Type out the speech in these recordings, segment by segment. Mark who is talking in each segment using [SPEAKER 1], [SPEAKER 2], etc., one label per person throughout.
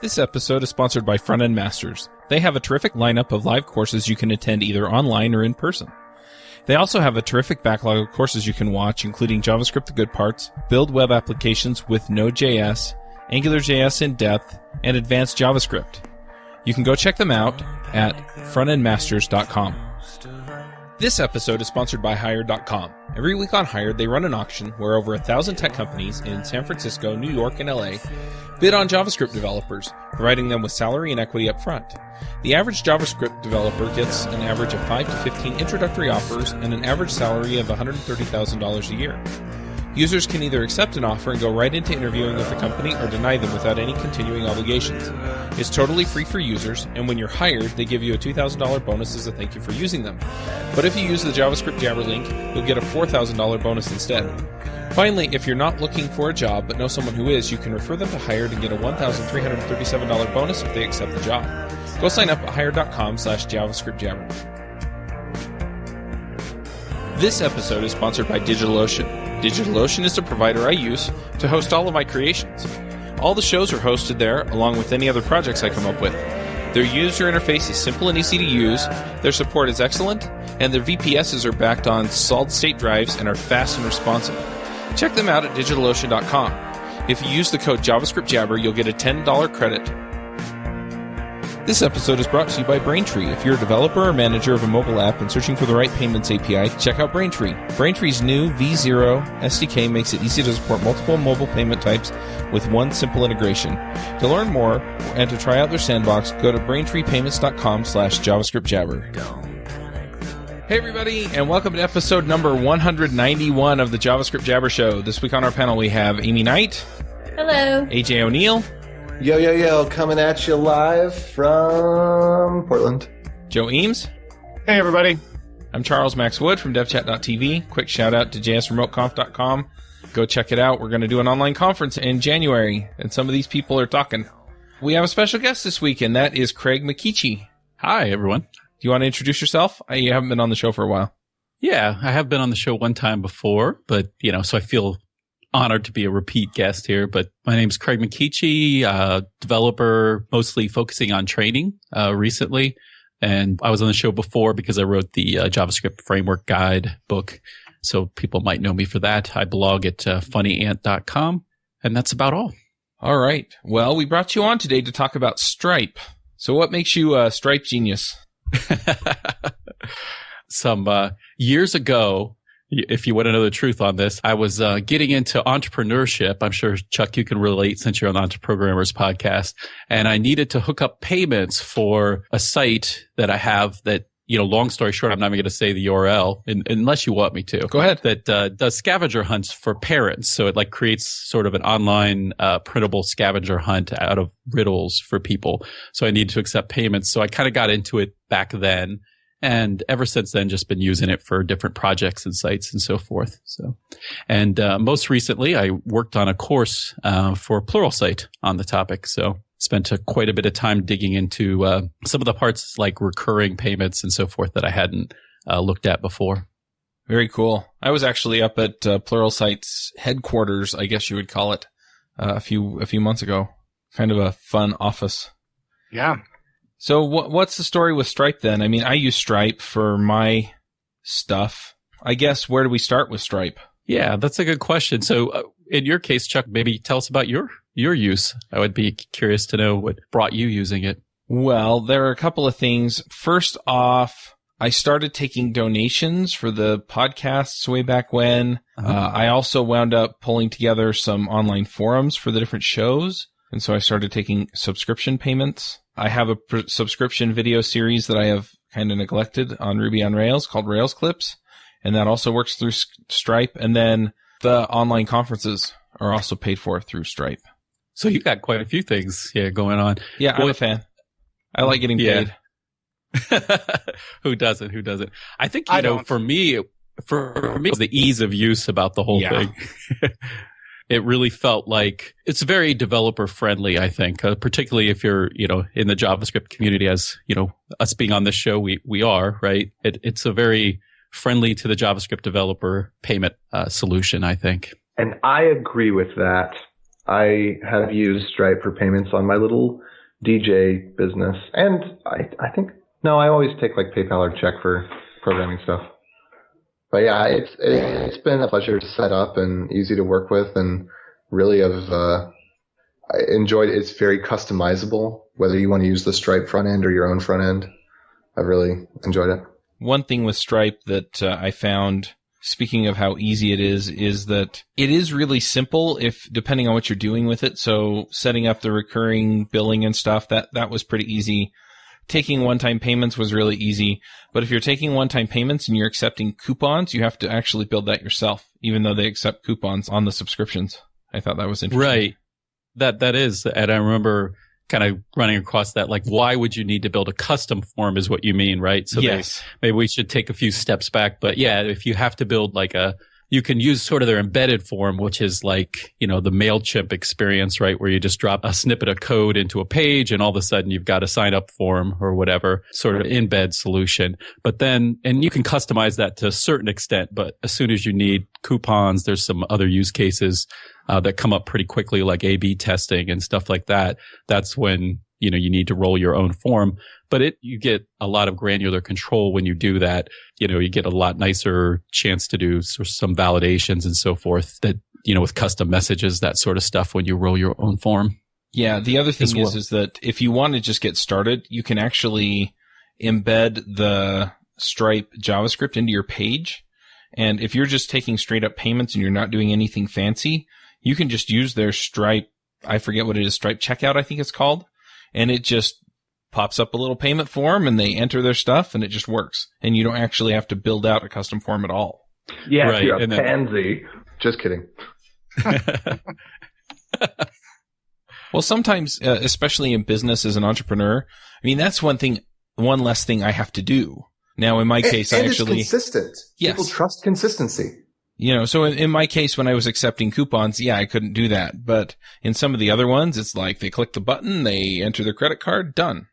[SPEAKER 1] This episode is sponsored by Front End Masters. They have a terrific lineup of live courses you can attend either online or in person. They also have a terrific backlog of courses you can watch, including JavaScript The Good Parts, Build Web Applications with Node.js, AngularJS in Depth, and Advanced JavaScript. You can go check them out at frontendmasters.com. This episode is sponsored by Hired.com. Every week on Hired, they run an auction where over 1,000 tech companies in San Francisco, New York, and LA bid on JavaScript developers, providing them with salary and equity up front. The average JavaScript developer gets an average of 5 to 15 introductory offers and an average salary of $130,000 a year. Users can either accept an offer and go right into interviewing with the company or deny them without any continuing obligations. It's totally free for users, and when you're hired, they give you a $2,000 bonus as a thank you for using them. But if you use the JavaScript Jabber link, you'll get a $4,000 bonus instead. Finally, if you're not looking for a job but know someone who is, you can refer them to Hired and get a $1,337 bonus if they accept the job. Go sign up at hired.com/JavaScriptJabber. This episode is sponsored by DigitalOcean. DigitalOcean is the provider I use to host all of my creations. All the shows are hosted there, along with any other projects I come up with. Their user interface is simple and easy to use, their support is excellent, and their VPSs are backed on solid-state drives and are fast and responsive. Check them out at DigitalOcean.com. If you use the code JavaScriptJabber, you'll get a $10 credit. This episode is brought to you by Braintree. If you're a developer or manager of a mobile app and searching for the right payments API, check out Braintree. Braintree's new V0 SDK makes it easy to support multiple mobile payment types with one simple integration. To learn more and to try out their sandbox, go to braintreepayments.com/JavaScriptJabber. Hey everybody, and welcome to episode number 191 of the JavaScript Jabber Show. This week on our panel we have Amy Knight.
[SPEAKER 2] Hello.
[SPEAKER 1] AJ O'Neill.
[SPEAKER 3] Yo, coming at you live from Portland.
[SPEAKER 1] Joe Eames.
[SPEAKER 4] Hey, everybody.
[SPEAKER 1] I'm Charles Max Wood from devchat.tv. Quick shout out to jsremoteconf.com. Go check it out. We're going to do an online conference in January, and some of these people are talking. We have a special guest this week, and that is Craig McKeachie.
[SPEAKER 5] Hi, everyone.
[SPEAKER 1] Do you want to introduce yourself? You haven't been on the show for a while.
[SPEAKER 5] Yeah, I have been on the show one time before, but, so I feel honored to be a repeat guest here. But my name's Craig McKeachie, developer, mostly focusing on training recently. And I was on the show before because I wrote the JavaScript Framework Guide book. So people might know me for that. I blog at funnyant.com, and that's about all.
[SPEAKER 1] All right. Well, we brought you on today to talk about Stripe. So what makes you a Stripe genius?
[SPEAKER 5] Some years ago, if you want to know the truth on this, I was getting into entrepreneurship. I'm sure, Chuck, you can relate since you're on the Entreprogrammers podcast. And I needed to hook up payments for a site that I have that, long story short, I'm not even going to say the URL unless you want me to.
[SPEAKER 1] Go ahead.
[SPEAKER 5] That does scavenger hunts for parents. So it creates sort of an online printable scavenger hunt out of riddles for people. So I needed to accept payments. So I kind of got into it back then. And ever since then, just been using it for different projects and sites and so forth. And most recently, I worked on a course for Pluralsight on the topic. So spent quite a bit of time digging into some of the parts like recurring payments and so forth that I hadn't looked at before.
[SPEAKER 1] Very cool. I was actually up at Pluralsight's headquarters, I guess you would call it, a few months ago. Kind of a fun office.
[SPEAKER 4] Yeah.
[SPEAKER 1] So what's the story with Stripe then? I mean, I use Stripe for my stuff. I guess where do we start with Stripe?
[SPEAKER 5] Yeah, that's a good question. So in your case, Chuck, maybe tell us about your use. I would be curious to know what brought you using it.
[SPEAKER 1] Well, there are a couple of things. First off, I started taking donations for the podcasts way back when. I also wound up pulling together some online forums for the different shows. And so I started taking subscription payments. I have a subscription video series that I have kind of neglected on Ruby on Rails called Rails Clips, and that also works through Stripe. And then the online conferences are also paid for through Stripe.
[SPEAKER 5] So you got quite a few things going on.
[SPEAKER 1] Yeah, I'm a fan. I like getting paid.
[SPEAKER 5] Who doesn't? I think, for me, it's the ease of use about the whole thing. It really felt like it's very developer friendly, I think, particularly if you're, in the JavaScript community, as, us being on this show, we are, right? It's a very friendly to the JavaScript developer payment solution, I think.
[SPEAKER 3] And I agree with that. I have used Stripe for payments on my little DJ business. And I think, no, I always take like PayPal or check for programming stuff. But yeah, it's been a pleasure to set up and easy to work with, and really I enjoyed it. It's very customizable, whether you want to use the Stripe front end or your own front end. I've really enjoyed it.
[SPEAKER 1] One thing with Stripe that I found, speaking of how easy it is that it is really simple depending on what you're doing with it. So setting up the recurring billing and stuff, that was pretty easy. Taking one-time payments was really easy. But if you're taking one-time payments and you're accepting coupons, you have to actually build that yourself, even though they accept coupons on the subscriptions. I thought that was interesting.
[SPEAKER 5] Right. That is. And I remember kind of running across that, like, why would you need to build a custom form is what you mean, right? So
[SPEAKER 1] yes.
[SPEAKER 5] Maybe we should take a few steps back. But yeah, if you have to build you can use sort of their embedded form, which is like, the MailChimp experience, right? Where you just drop a snippet of code into a page and all of a sudden you've got a sign up form or whatever sort of embed solution. But then, and you can customize that to a certain extent, but as soon as you need coupons, there's some other use cases that come up pretty quickly, like A/B testing and stuff like that. That's when, you need to roll your own form. But you get a lot of granular control when you do that. You get a lot nicer chance to do some validations and so forth that, with custom messages, that sort of stuff when you roll your own form.
[SPEAKER 1] Yeah. The other thing is that if you want to just get started, you can actually embed the Stripe JavaScript into your page. And if you're just taking straight up payments and you're not doing anything fancy, you can just use their Stripe, I forget what it is, Stripe checkout, I think it's called. And it just pops up a little payment form and they enter their stuff and it just works. And you don't actually have to build out a custom form at all.
[SPEAKER 3] Yeah, right. You're a pansy. Just kidding.
[SPEAKER 1] Well, sometimes, especially in business as an entrepreneur, I mean, that's one less thing I have to do. Now, in my case, I actually...
[SPEAKER 3] it's consistent.
[SPEAKER 1] Yes.
[SPEAKER 3] People trust consistency.
[SPEAKER 1] So in my case, when I was accepting coupons, yeah, I couldn't do that. But in some of the other ones, it's like they click the button, they enter their credit card, done.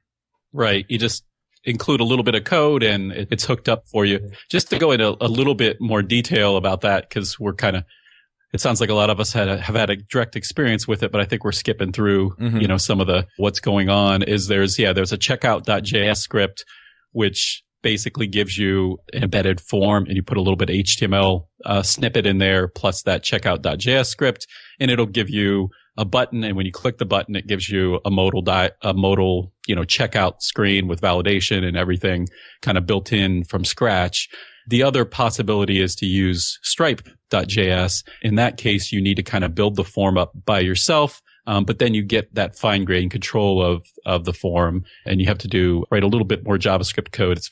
[SPEAKER 5] Right. You just include a little bit of code and it's hooked up for you. Just to go into a little bit more detail about that, because it sounds like a lot of us have had a direct experience with it, but I think we're skipping through, some of the what's going on. There's a checkout.js script, which basically gives you an embedded form and you put a little bit of HTML snippet in there plus that checkout.js script, and it'll give you a button. And when you click the button, it gives you a modal checkout screen with validation and everything kind of built in from scratch. The other possibility is to use stripe.js. In that case, you need to kind of build the form up by yourself. But then you get that fine grained control of the form, and you have to write a little bit more JavaScript code. It's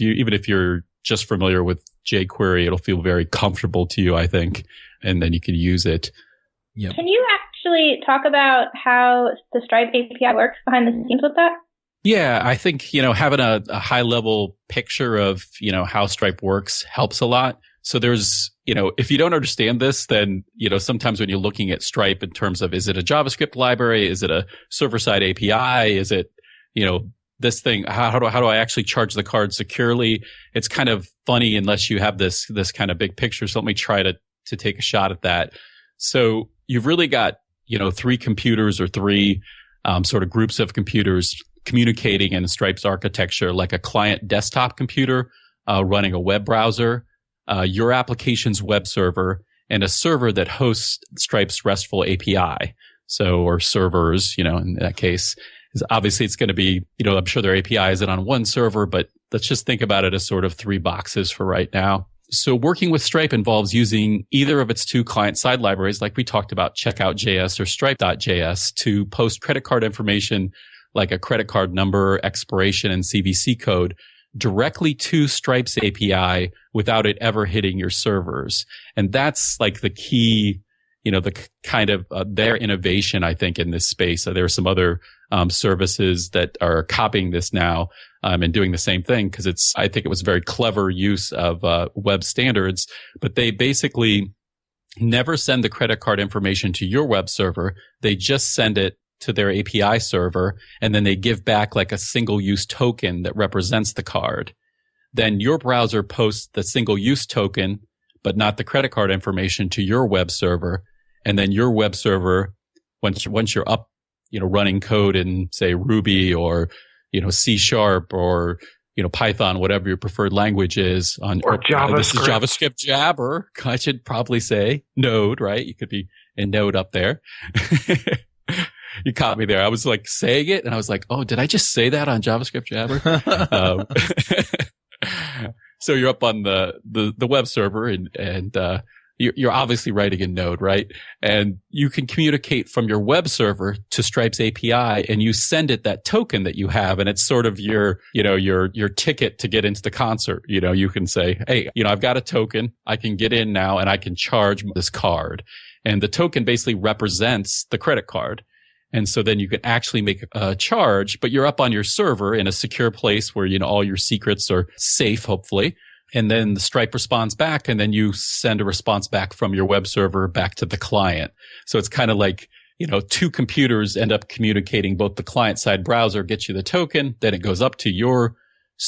[SPEAKER 5] even if you're just familiar with jQuery, it'll feel very comfortable to you, I think, and then you can use it.
[SPEAKER 1] Yep.
[SPEAKER 2] Can you actually talk about how the Stripe API works behind the scenes with that?
[SPEAKER 5] Yeah, I think, having a high level picture of, how Stripe works helps a lot. So there's, if you don't understand this, then, sometimes when you're looking at Stripe in terms of, is it a JavaScript library? Is it a server-side API? Is it, this thing? How do I actually charge the card securely? It's kind of funny unless you have this kind of big picture. So let me try to take a shot at that. So you've really got, 3 computers or 3 sort of groups of computers communicating in Stripe's architecture, like a client desktop computer running a web browser, your application's web server, and a server that hosts Stripe's RESTful API. So, or servers, in that case. Obviously, it's going to be, I'm sure their API isn't on one server, but let's just think about it as sort of 3 boxes for right now. So working with Stripe involves using either of its 2 client-side libraries, like we talked about, checkout.js or stripe.js, to post credit card information like a credit card number, expiration, and CVC code directly to Stripe's API without it ever hitting your servers. And that's like the key, the kind of their innovation, I think, in this space. So there are some other services that are copying this now and doing the same thing, because I think it was a very clever use of web standards, but they basically never send the credit card information to your web server. They just send it to their API server, and then they give back like a single-use token that represents the card. Then your browser posts the single-use token, but not the credit card information, to your web server, and then your web server once you're up, running code in say Ruby or, C# or, Python, whatever your preferred language is
[SPEAKER 3] or JavaScript.
[SPEAKER 5] This is JavaScript Jabber. I should probably say Node, right? You could be in Node up there. You caught me there. I was like saying it and I was like, oh, did I just say that on JavaScript Jabber? So you're up on the web server and you're obviously writing in Node, right? And you can communicate from your web server to Stripe's API and you send it that token that you have. And it's sort of your ticket to get into the concert. You can say, hey, I've got a token. I can get in now and I can charge this card. And the token basically represents the credit card. And so then you can actually make a charge, but you're up on your server in a secure place where, all your secrets are safe, hopefully. And then the Stripe responds back, and then you send a response back from your web server back to the client. So it's kind of like, two computers end up communicating. Both the client-side browser gets you the token, then it goes up to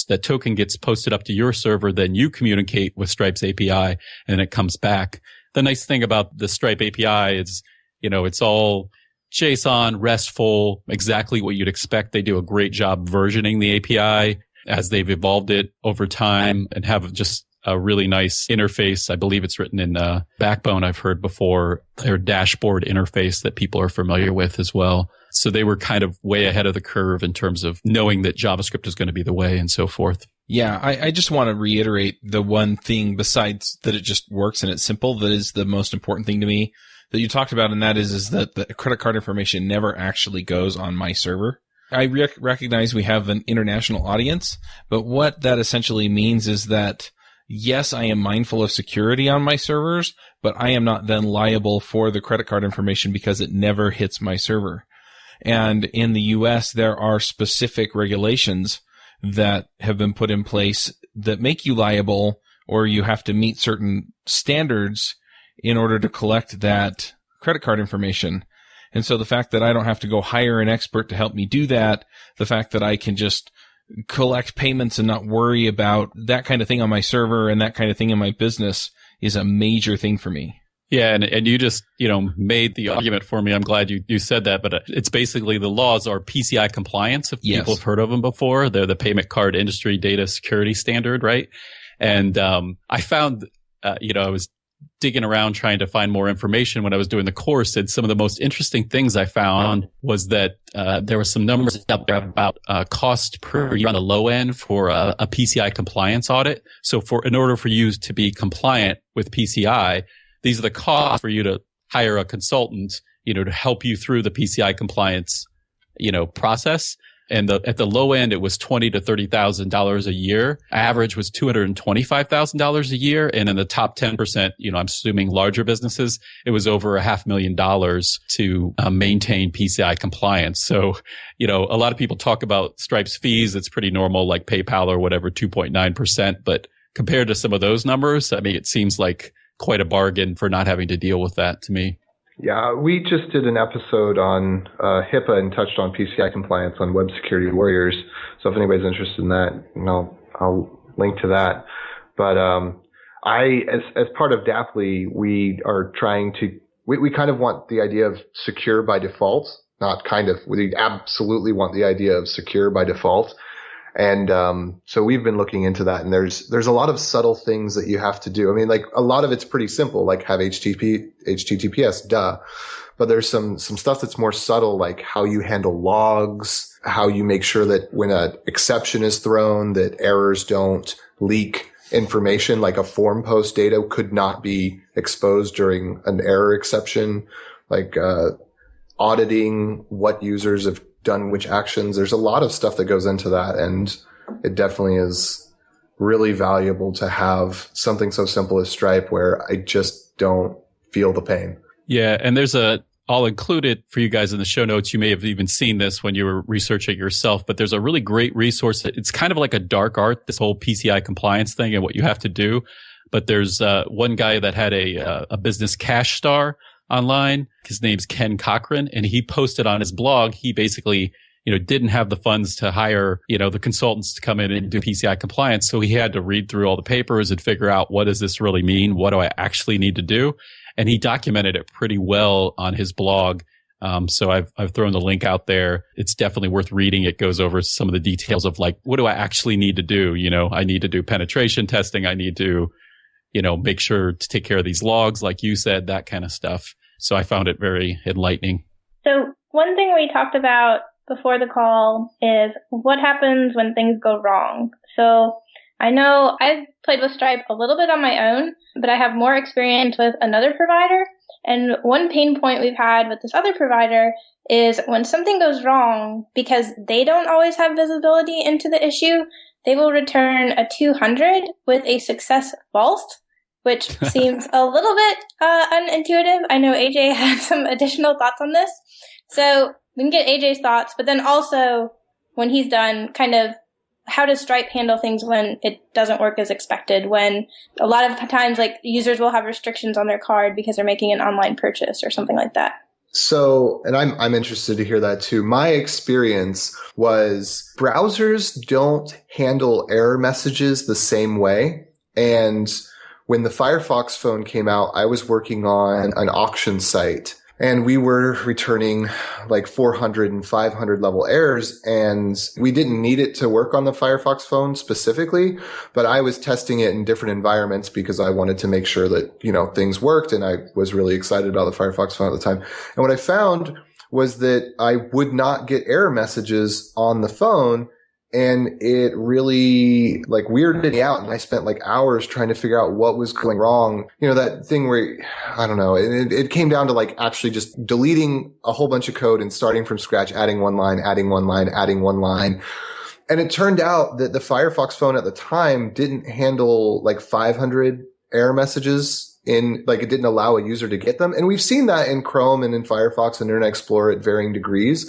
[SPEAKER 5] that token gets posted up to your server, then you communicate with Stripe's API, and then it comes back. The nice thing about the Stripe API is, it's all JSON, RESTful, exactly what you'd expect. They do a great job versioning the API as they've evolved it over time and have just a really nice interface. I believe it's written in Backbone, I've heard before, their dashboard interface that people are familiar with as well. So they were kind of way ahead of the curve in terms of knowing that JavaScript is going to be the way and so forth.
[SPEAKER 1] Yeah, I just want to reiterate the one thing besides that it just works and it's simple that is the most important thing to me that you talked about, and that is that the credit card information never actually goes on my server. I recognize we have an international audience, but what that essentially means is that, yes, I am mindful of security on my servers, but I am not then liable for the credit card information because it never hits my server. And in the US, there are specific regulations that have been put in place that make you liable, or you have to meet certain standards in order to collect that credit card information. And so the fact that I don't have to go hire an expert to help me do that, the fact that I can just collect payments and not worry about that kind of thing on my server and that kind of thing in my business is a major thing for me.
[SPEAKER 5] Yeah, and you just, made the argument for me. I'm glad you said that, but it's basically the laws are PCI Compliance, if people have heard of them before. They're the Payment Card Industry Data Security Standard, right? And I found, I was digging around trying to find more information when I was doing the course, and some of the most interesting things I found was that there were some numbers out there about cost per year on the low end for a PCI compliance audit. So in order for you to be compliant with PCI, these are the costs for you to hire a consultant, to help you through the PCI compliance, process. And at the low end, it was $20,000 to $30,000 a year. Average was $225,000 a year. And in the top 10%, I'm assuming larger businesses, it was over $500,000 to maintain PCI compliance. So, a lot of people talk about Stripe's fees. It's pretty normal, like PayPal or whatever, 2.9%. But compared to some of those numbers, it seems like quite a bargain for not having to deal with that to me.
[SPEAKER 3] Yeah, we just did an episode on HIPAA and touched on PCI compliance on Web Security Warriors. So if anybody's interested in that, I'll link to that. But as part of Daptly, we are trying to we kind of want the idea of secure by default, not kind of. We absolutely want the idea of secure by default. And so we've been looking into that, and there's a lot of subtle things that you have to do. A lot of it's pretty simple, like have HTTPS, duh. But there's some stuff that's more subtle, like how you handle logs, how you make sure that when an exception is thrown, that errors don't leak information, like a form post data could not be exposed during an error exception, like auditing what users have done which actions. There's a lot of stuff that goes into that, and it definitely is really valuable to have something so simple as Stripe where I just don't feel the pain.
[SPEAKER 5] Yeah, and I'll include it for you guys in the show notes. You may have even seen this when you were researching yourself, but there's a really great resource. It's kind of like a dark art, this whole PCI compliance thing and what you have to do. But there's one guy that had a business cash star online. His name's Ken Cochrane, and he posted on his blog. He basically, didn't have the funds to hire, the consultants to come in and do PCI compliance. So he had to read through all the papers and figure out, what does this really mean? What do I actually need to do? And he documented it pretty well on his blog. So I've thrown the link out there. It's definitely worth reading. It goes over some of the details of like, what do I actually need to do? I need to do penetration testing. I need to, make sure to take care of these logs, like you said, that kind of stuff. So I found it very enlightening.
[SPEAKER 2] So one thing we talked about before the call is what happens when things go wrong. So I know I've played with Stripe a little bit on my own, but I have more experience with another provider. And one pain point we've had with this other provider is when something goes wrong, because they don't always have visibility into the issue, they will return a 200 with a success false, which seems a little bit unintuitive. I know AJ has some additional thoughts on this. So we can get AJ's thoughts, but then also when he's done, kind of how does Stripe handle things when it doesn't work as expected? When a lot of times, like, users will have restrictions on their card because they're making an online purchase or something like that.
[SPEAKER 3] So, and I'm interested to hear that too. My experience was browsers don't handle error messages the same way. And when the Firefox phone came out, I was working on an auction site. And we were returning like 400 and 500 level errors, and we didn't need it to work on the Firefox phone specifically, but I was testing it in different environments because I wanted to make sure that, things worked, and I was really excited about the Firefox phone at the time. And what I found was that I would not get error messages on the phone, and it really weirded me out. And I spent hours trying to figure out what was going wrong. That thing where, I don't know, it came down to actually just deleting a whole bunch of code and starting from scratch, adding one line, adding one line, adding one line. And it turned out that the Firefox phone at the time didn't handle 500 error messages it didn't allow a user to get them. And we've seen that in Chrome and in Firefox and Internet Explorer at varying degrees.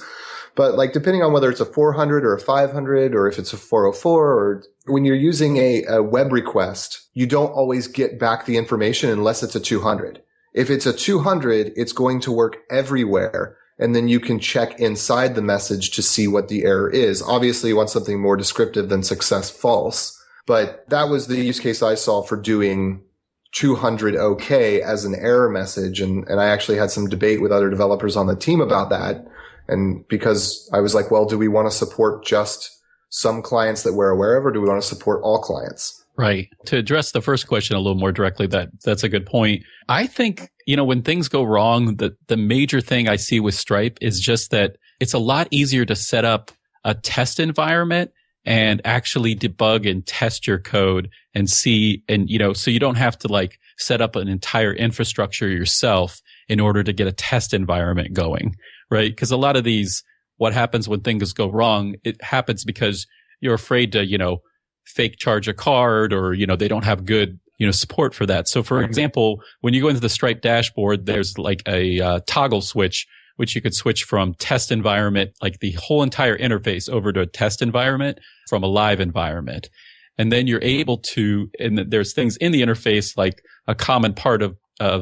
[SPEAKER 3] But depending on whether it's a 400 or a 500 or if it's a 404, or when you're using a web request, you don't always get back the information unless it's a 200. If it's a 200, it's going to work everywhere. And then you can check inside the message to see what the error is. Obviously, you want something more descriptive than success false. But that was the use case I saw for doing 200 okay as an error message. And I actually had some debate with other developers on the team about that. And because I was like, well, do we want to support just some clients that we're aware of, or do we want to support all clients?
[SPEAKER 5] Right. To address the first question a little more directly, that's a good point. I think, when things go wrong, the major thing I see with Stripe is just that it's a lot easier to set up a test environment and actually debug and test your code and see, and, so you don't have to set up an entire infrastructure yourself in order to get a test environment going. Right? Because a lot of these, what happens when things go wrong, it happens because you're afraid to, fake charge a card, or, they don't have good, support for that. So for example, when you go into the Stripe dashboard, there's a toggle switch, which you could switch from test environment, the whole entire interface, over to a test environment from a live environment. And then you're able to, and there's things in the interface, like a common part of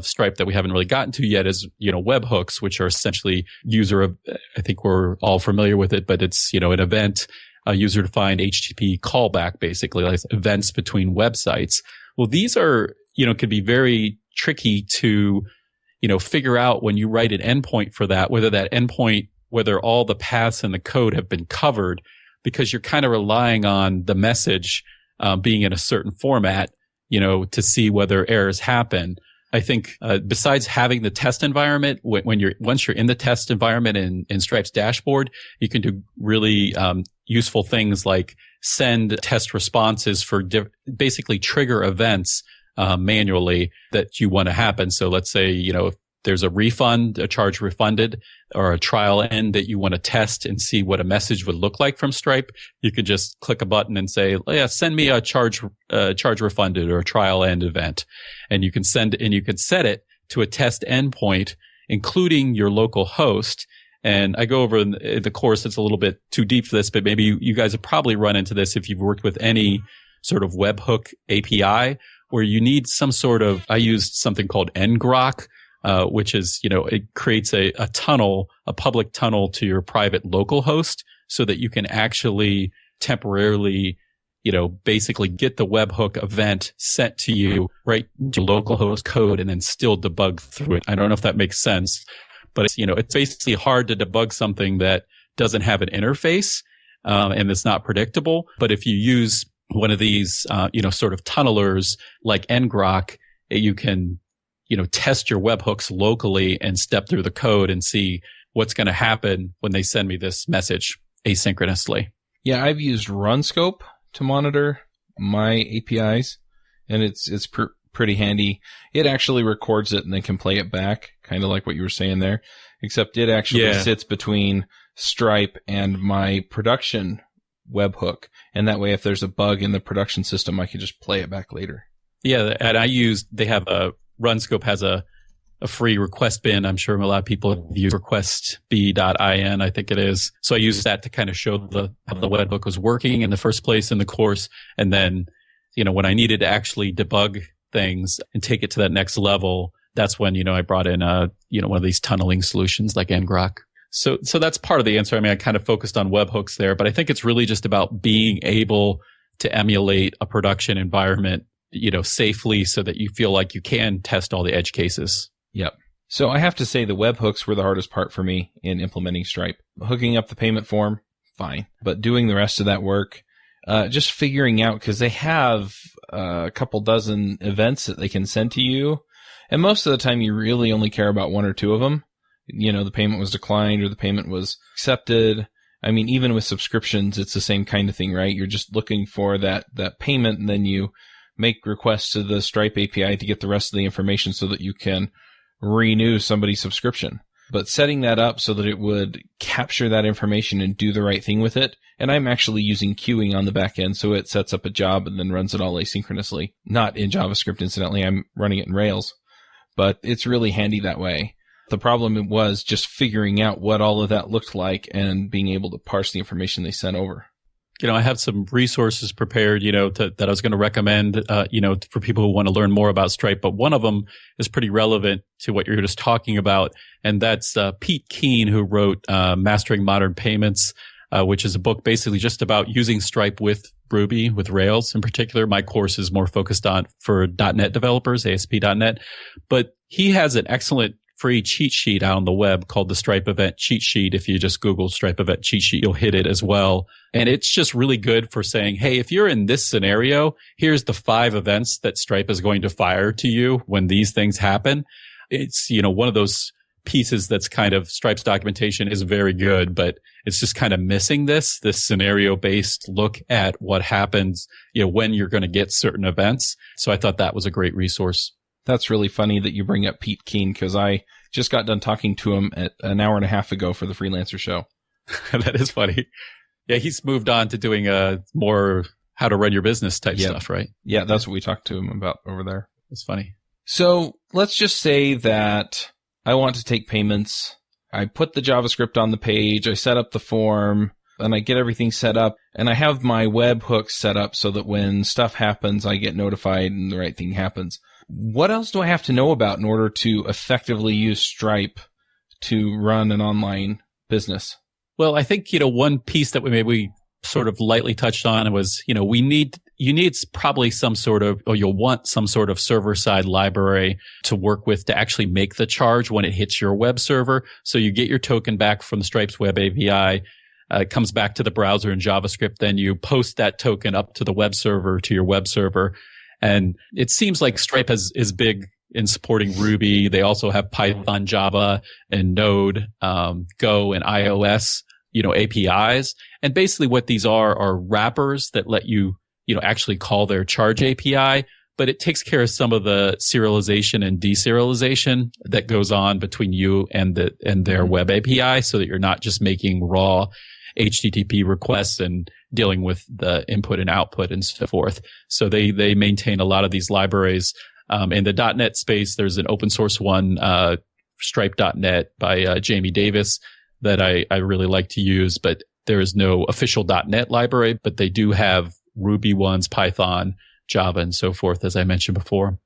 [SPEAKER 5] Stripe that we haven't really gotten to yet is, webhooks, which are essentially I think we're all familiar with it, but it's, an event, a user-defined HTTP callback, basically, like events between websites. Well, these are, could be very tricky to, figure out when you write an endpoint for that, whether all the paths in the code have been covered, because you're kind of relying on the message being in a certain format, to see whether errors happen. I think besides having the test environment, once you're in the test environment in Stripe's dashboard, you can do really useful things like send test responses for basically trigger events manually that you want to happen. So let's say, if there's a refund, a charge refunded, or a trial end that you want to test and see what a message would look like from Stripe, you could just click a button and say, send me a charge refunded or a trial end event. And you can set it to a test endpoint, including your local host. And I go over in the course, it's a little bit too deep for this, but maybe you guys have probably run into this if you've worked with any sort of webhook API, where you need some sort of, I used something called ngrok, which is, it creates a tunnel, a public tunnel to your private local host, so that you can actually temporarily, basically get the webhook event sent to you right to local host code and then still debug through it. I don't know if that makes sense, but it's basically hard to debug something that doesn't have an interface, and it's not predictable. But if you use one of these, sort of tunnelers like ngrok, you can, test your webhooks locally and step through the code and see what's going to happen when they send me this message asynchronously.
[SPEAKER 1] Yeah, I've used Runscope to monitor my APIs, and it's pretty handy. It actually records it and then can play it back, kind of like what you were saying there, except it actually sits between Stripe and my production webhook. And that way, if there's a bug in the production system, I can just play it back later. Yeah, and
[SPEAKER 5] Runscope has a free request bin. I'm sure a lot of people have used requestb.in, I think it is. So I used that to kind of show how the webhook was working in the first place in the course. And then, when I needed to actually debug things and take it to that next level, that's when, I brought in, one of these tunneling solutions like ngrok. So that's part of the answer. I mean, I kind of focused on webhooks there, but I think it's really just about being able to emulate a production environment, safely so that you feel like you can test all the edge cases.
[SPEAKER 1] Yep. So I have to say the webhooks were the hardest part for me in implementing Stripe. Hooking up the payment form, fine. But doing the rest of that work, just figuring out, because they have a couple dozen events that they can send to you. And most of the time you really only care about one or two of them. The payment was declined or the payment was accepted. I mean, even with subscriptions, it's the same kind of thing, right? You're just looking for that payment, and then you make requests to the Stripe API to get the rest of the information so that you can renew somebody's subscription. But setting that up so that it would capture that information and do the right thing with it. And I'm actually using queuing on the back end, so it sets up a job and then runs it all asynchronously. Not in JavaScript, incidentally. I'm running it in Rails. But it's really handy that way. The problem was just figuring out what all of that looked like and being able to parse the information they sent over.
[SPEAKER 5] I have some resources prepared, that I was going to recommend, for people who want to learn more about Stripe. But one of them is pretty relevant to what you're just talking about. And that's Pete Keen, who wrote Mastering Modern Payments, which is a book basically just about using Stripe with Ruby, with Rails in particular. My course is more focused on for .NET developers, ASP.NET. But he has an excellent free cheat sheet out on the web called the Stripe Event Cheat Sheet. If you just Google Stripe Event Cheat Sheet, you'll hit it as well. And it's just really good for saying, hey, if you're in this scenario, here's the 5 events that Stripe is going to fire to you when these things happen. It's, one of those pieces that's kind of Stripe's documentation is very good, but it's just kind of missing this scenario-based look at what happens, when you're going to get certain events. So I thought that was a great resource.
[SPEAKER 1] That's really funny that you bring up Pete Keen, because I just got done talking to him an hour and a half ago for the Freelancer show.
[SPEAKER 5] That is funny. Yeah, he's moved on to doing more how to run your business type stuff, right?
[SPEAKER 1] Yeah, that's what we talked to him about over there.
[SPEAKER 5] It's funny.
[SPEAKER 1] So let's just say that I want to take payments. I put the JavaScript on the page. I set up the form, and I get everything set up. And I have my webhooks set up so that when stuff happens, I get notified and the right thing happens. What else do I have to know about in order to effectively use Stripe to run an online business?
[SPEAKER 5] Well, I think, one piece that we maybe sort of lightly touched on was, you need probably some sort of, or you'll want some sort of server-side library to work with to actually make the charge when it hits your web server. So you get your token back from the Stripe's web API. It comes back to the browser in JavaScript. Then you post that token up to the web server, to your web server. And it seems like Stripe is big in supporting Ruby. They also have Python, Java, and Node, Go, and iOS, APIs. And basically what these are wrappers that let you, actually call their charge API, but it takes care of some of the serialization and deserialization that goes on between you and their web API, so that you're not just making raw HTTP requests and dealing with the input and output and so forth. So they maintain a lot of these libraries. In the .NET space, there's an open source one, stripe.net by Jamie Davis, that I really like to use, but there is no official .NET library, but they do have Ruby ones, Python, Java, and so forth, as I mentioned before.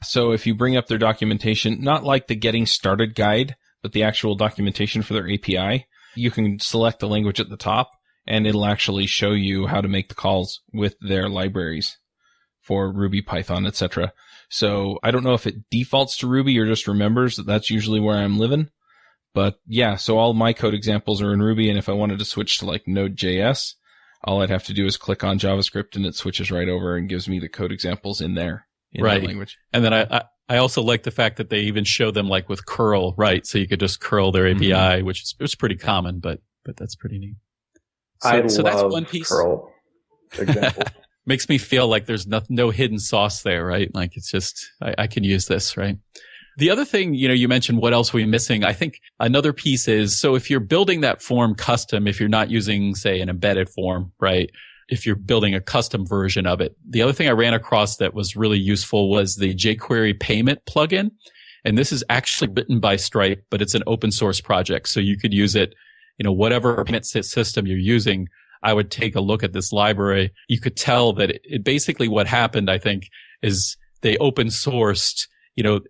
[SPEAKER 1] So if you bring up their documentation, not like the getting started guide, but the actual documentation for their API, you can select the language at the top, and it'll actually show you how to make the calls with their libraries for Ruby, Python, etc. So I don't know if it defaults to Ruby or just remembers that that's usually where I'm living, But yeah, so all my code examples are in Ruby, and if I wanted to switch to like Node.js, all I'd have to do is click on JavaScript and it switches right over and gives me the code examples in there, in that language.
[SPEAKER 5] And then I also like the fact that they even show them like with curl, right? So you could just curl their API, which is pretty common, but that's pretty neat. So that's one piece.
[SPEAKER 3] Curl examples.
[SPEAKER 5] Makes me feel like there's no hidden sauce there, right? Like it's just, I can use this, right? The other thing, you mentioned what else we're missing. I think another piece is, so if you're building that form custom, if you're not using, say, an embedded form, right? If you're building a custom version of it. The other thing I ran across that was really useful was the jQuery.payment plugin. And this is actually written by Stripe, but it's an open source project. So you could use it, whatever payment system you're using. I would take a look at this library. You could tell that it basically what happened, I think, is they open sourced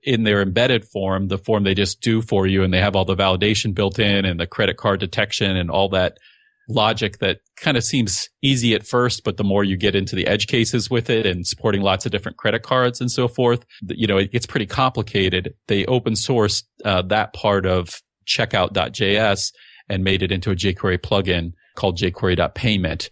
[SPEAKER 5] in their embedded form, the form they just do for you, and they have all the validation built in and the credit card detection and all that logic that kind of seems easy at first, but the more you get into the edge cases with it and supporting lots of different credit cards and so forth, it gets pretty complicated. They open sourced that part of checkout.js and made it into a jQuery plugin called jquery.payment.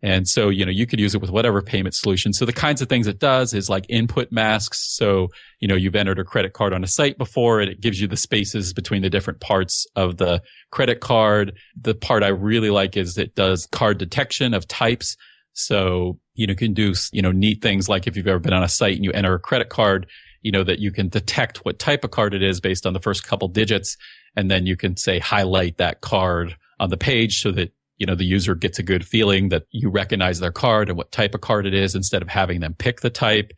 [SPEAKER 5] And so, you could use it with whatever payment solution. So the kinds of things it does is like input masks. So, you've entered a credit card on a site before and it gives you the spaces between the different parts of the credit card. The part I really like is it does card detection of types. So, you can do, neat things like if you've ever been on a site and you enter a credit card, that you can detect what type of card it is based on the first couple digits. And then you can say highlight that card on the page so that the user gets a good feeling that you recognize their card and what type of card it is instead of having them pick the type.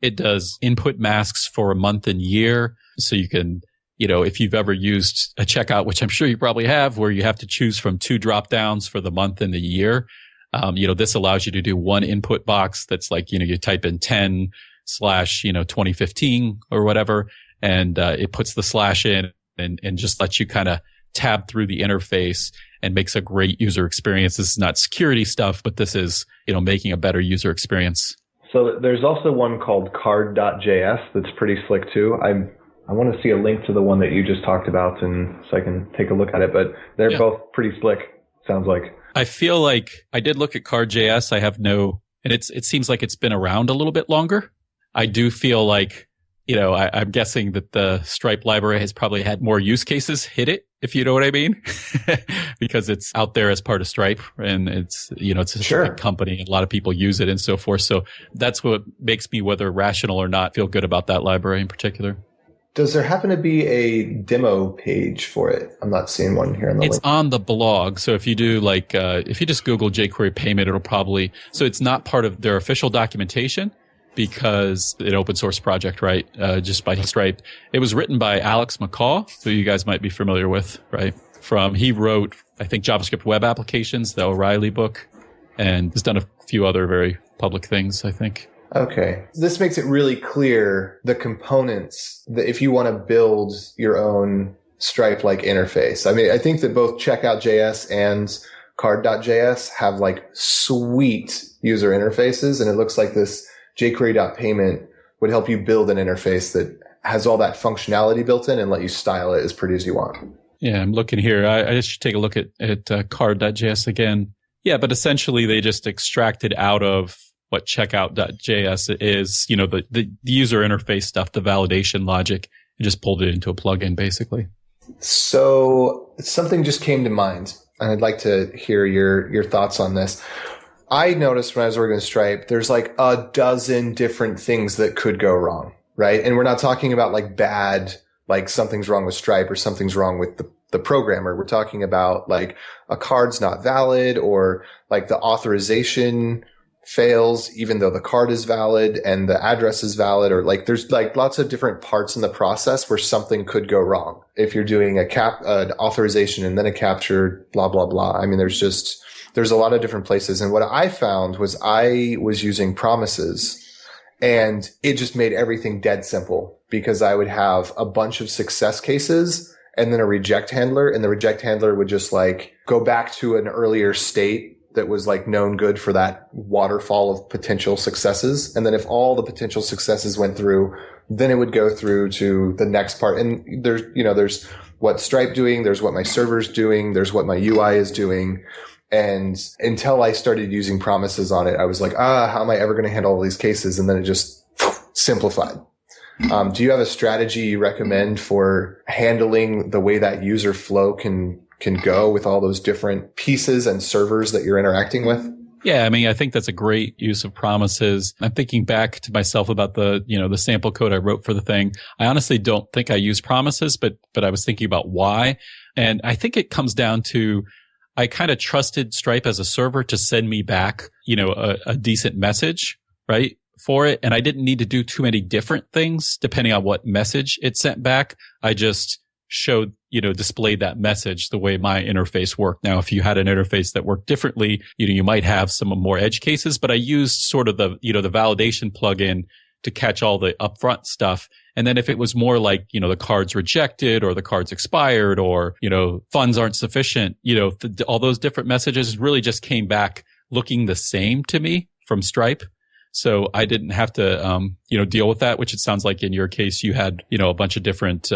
[SPEAKER 5] It does input masks for a month and year. So you can, if you've ever used a checkout, which I'm sure you probably have, where you have to choose from 2 drop downs for the month and the year. This allows you to do one input box that's like, you type in 10/2015 or whatever, and it puts the slash in and just lets you kind of tab through the interface and makes a great user experience. This is not security stuff, but this is, making a better user experience.
[SPEAKER 3] So there's also one called card.js that's pretty slick too. I want to see a link to the one that you just talked about and so I can take a look at it, but they're both pretty slick, sounds like.
[SPEAKER 5] I feel like I did look at card.js. And it seems like it's been around a little bit longer. I do feel like, I'm guessing that the Stripe library has probably had more use cases hit it, if you know what I mean, because it's out there as part of Stripe and it's, it's a big company and a lot of people use it and so forth. So that's what makes me, whether rational or not, feel good about that library in particular.
[SPEAKER 3] Does there happen to be a demo page for it? I'm not seeing one here on the link.
[SPEAKER 5] It's on the blog. So if you do if you just Google jQuery payment, it'll probably, so it's not part of their official documentation, because an open source project, right? Just by Stripe. It was written by Alex McCaw, who you guys might be familiar with, right? He wrote, I think, JavaScript web applications, the O'Reilly book, and has done a few other very public things, I think.
[SPEAKER 3] Okay. This makes it really clear the components that if you want to build your own Stripe-like interface. I mean, I think that both checkout.js and card.js have like sweet user interfaces, and it looks like this jquery.payment would help you build an interface that has all that functionality built in and let you style it as pretty as you want.
[SPEAKER 5] Yeah, I'm looking here. I should take a look at card.js again. Yeah, but essentially they just extracted out of what checkout.js is, the user interface stuff, the validation logic, and just pulled it into a plugin basically.
[SPEAKER 3] So something just came to mind, and I'd like to hear your thoughts on this. I noticed when I was working with Stripe, there's like a dozen different things that could go wrong, right? And we're not talking about like bad, like something's wrong with Stripe or something's wrong with the programmer. We're talking about like a card's not valid, or like the authorization fails even though the card is valid and the address is valid, or like there's like lots of different parts in the process where something could go wrong. If you're doing an authorization and then a capture, blah, blah, blah. I mean, there's a lot of different places. And what I found was I was using promises, and it just made everything dead simple, because I would have a bunch of success cases and then a reject handler, and the reject handler would just like go back to an earlier state that was like known good for that waterfall of potential successes. And then if all the potential successes went through, then it would go through to the next part. And there's what Stripe doing, there's what my server's doing, there's what my UI is doing. And until I started using promises on it, I was like, how am I ever going to handle all these cases? And then it just simplified. Do you have a strategy you recommend for handling the way that user flow can go with all those different pieces and servers that you're interacting with?
[SPEAKER 5] Yeah, I mean, I think that's a great use of promises. I'm thinking back to myself about the sample code I wrote for the thing. I honestly don't think I use promises, but I was thinking about why. And I think it comes down to I kind of trusted Stripe as a server to send me back, a decent message, right, for it. And I didn't need to do too many different things depending on what message it sent back. I just showed, displayed that message the way my interface worked. Now, if you had an interface that worked differently, you might have some more edge cases, but I used sort of the validation plugin to catch all the upfront stuff. And then if it was more like, the card's rejected or the card's expired or, funds aren't sufficient, all those different messages really just came back looking the same to me from Stripe. So I didn't have to, deal with that, which it sounds like in your case, you had, a bunch of different,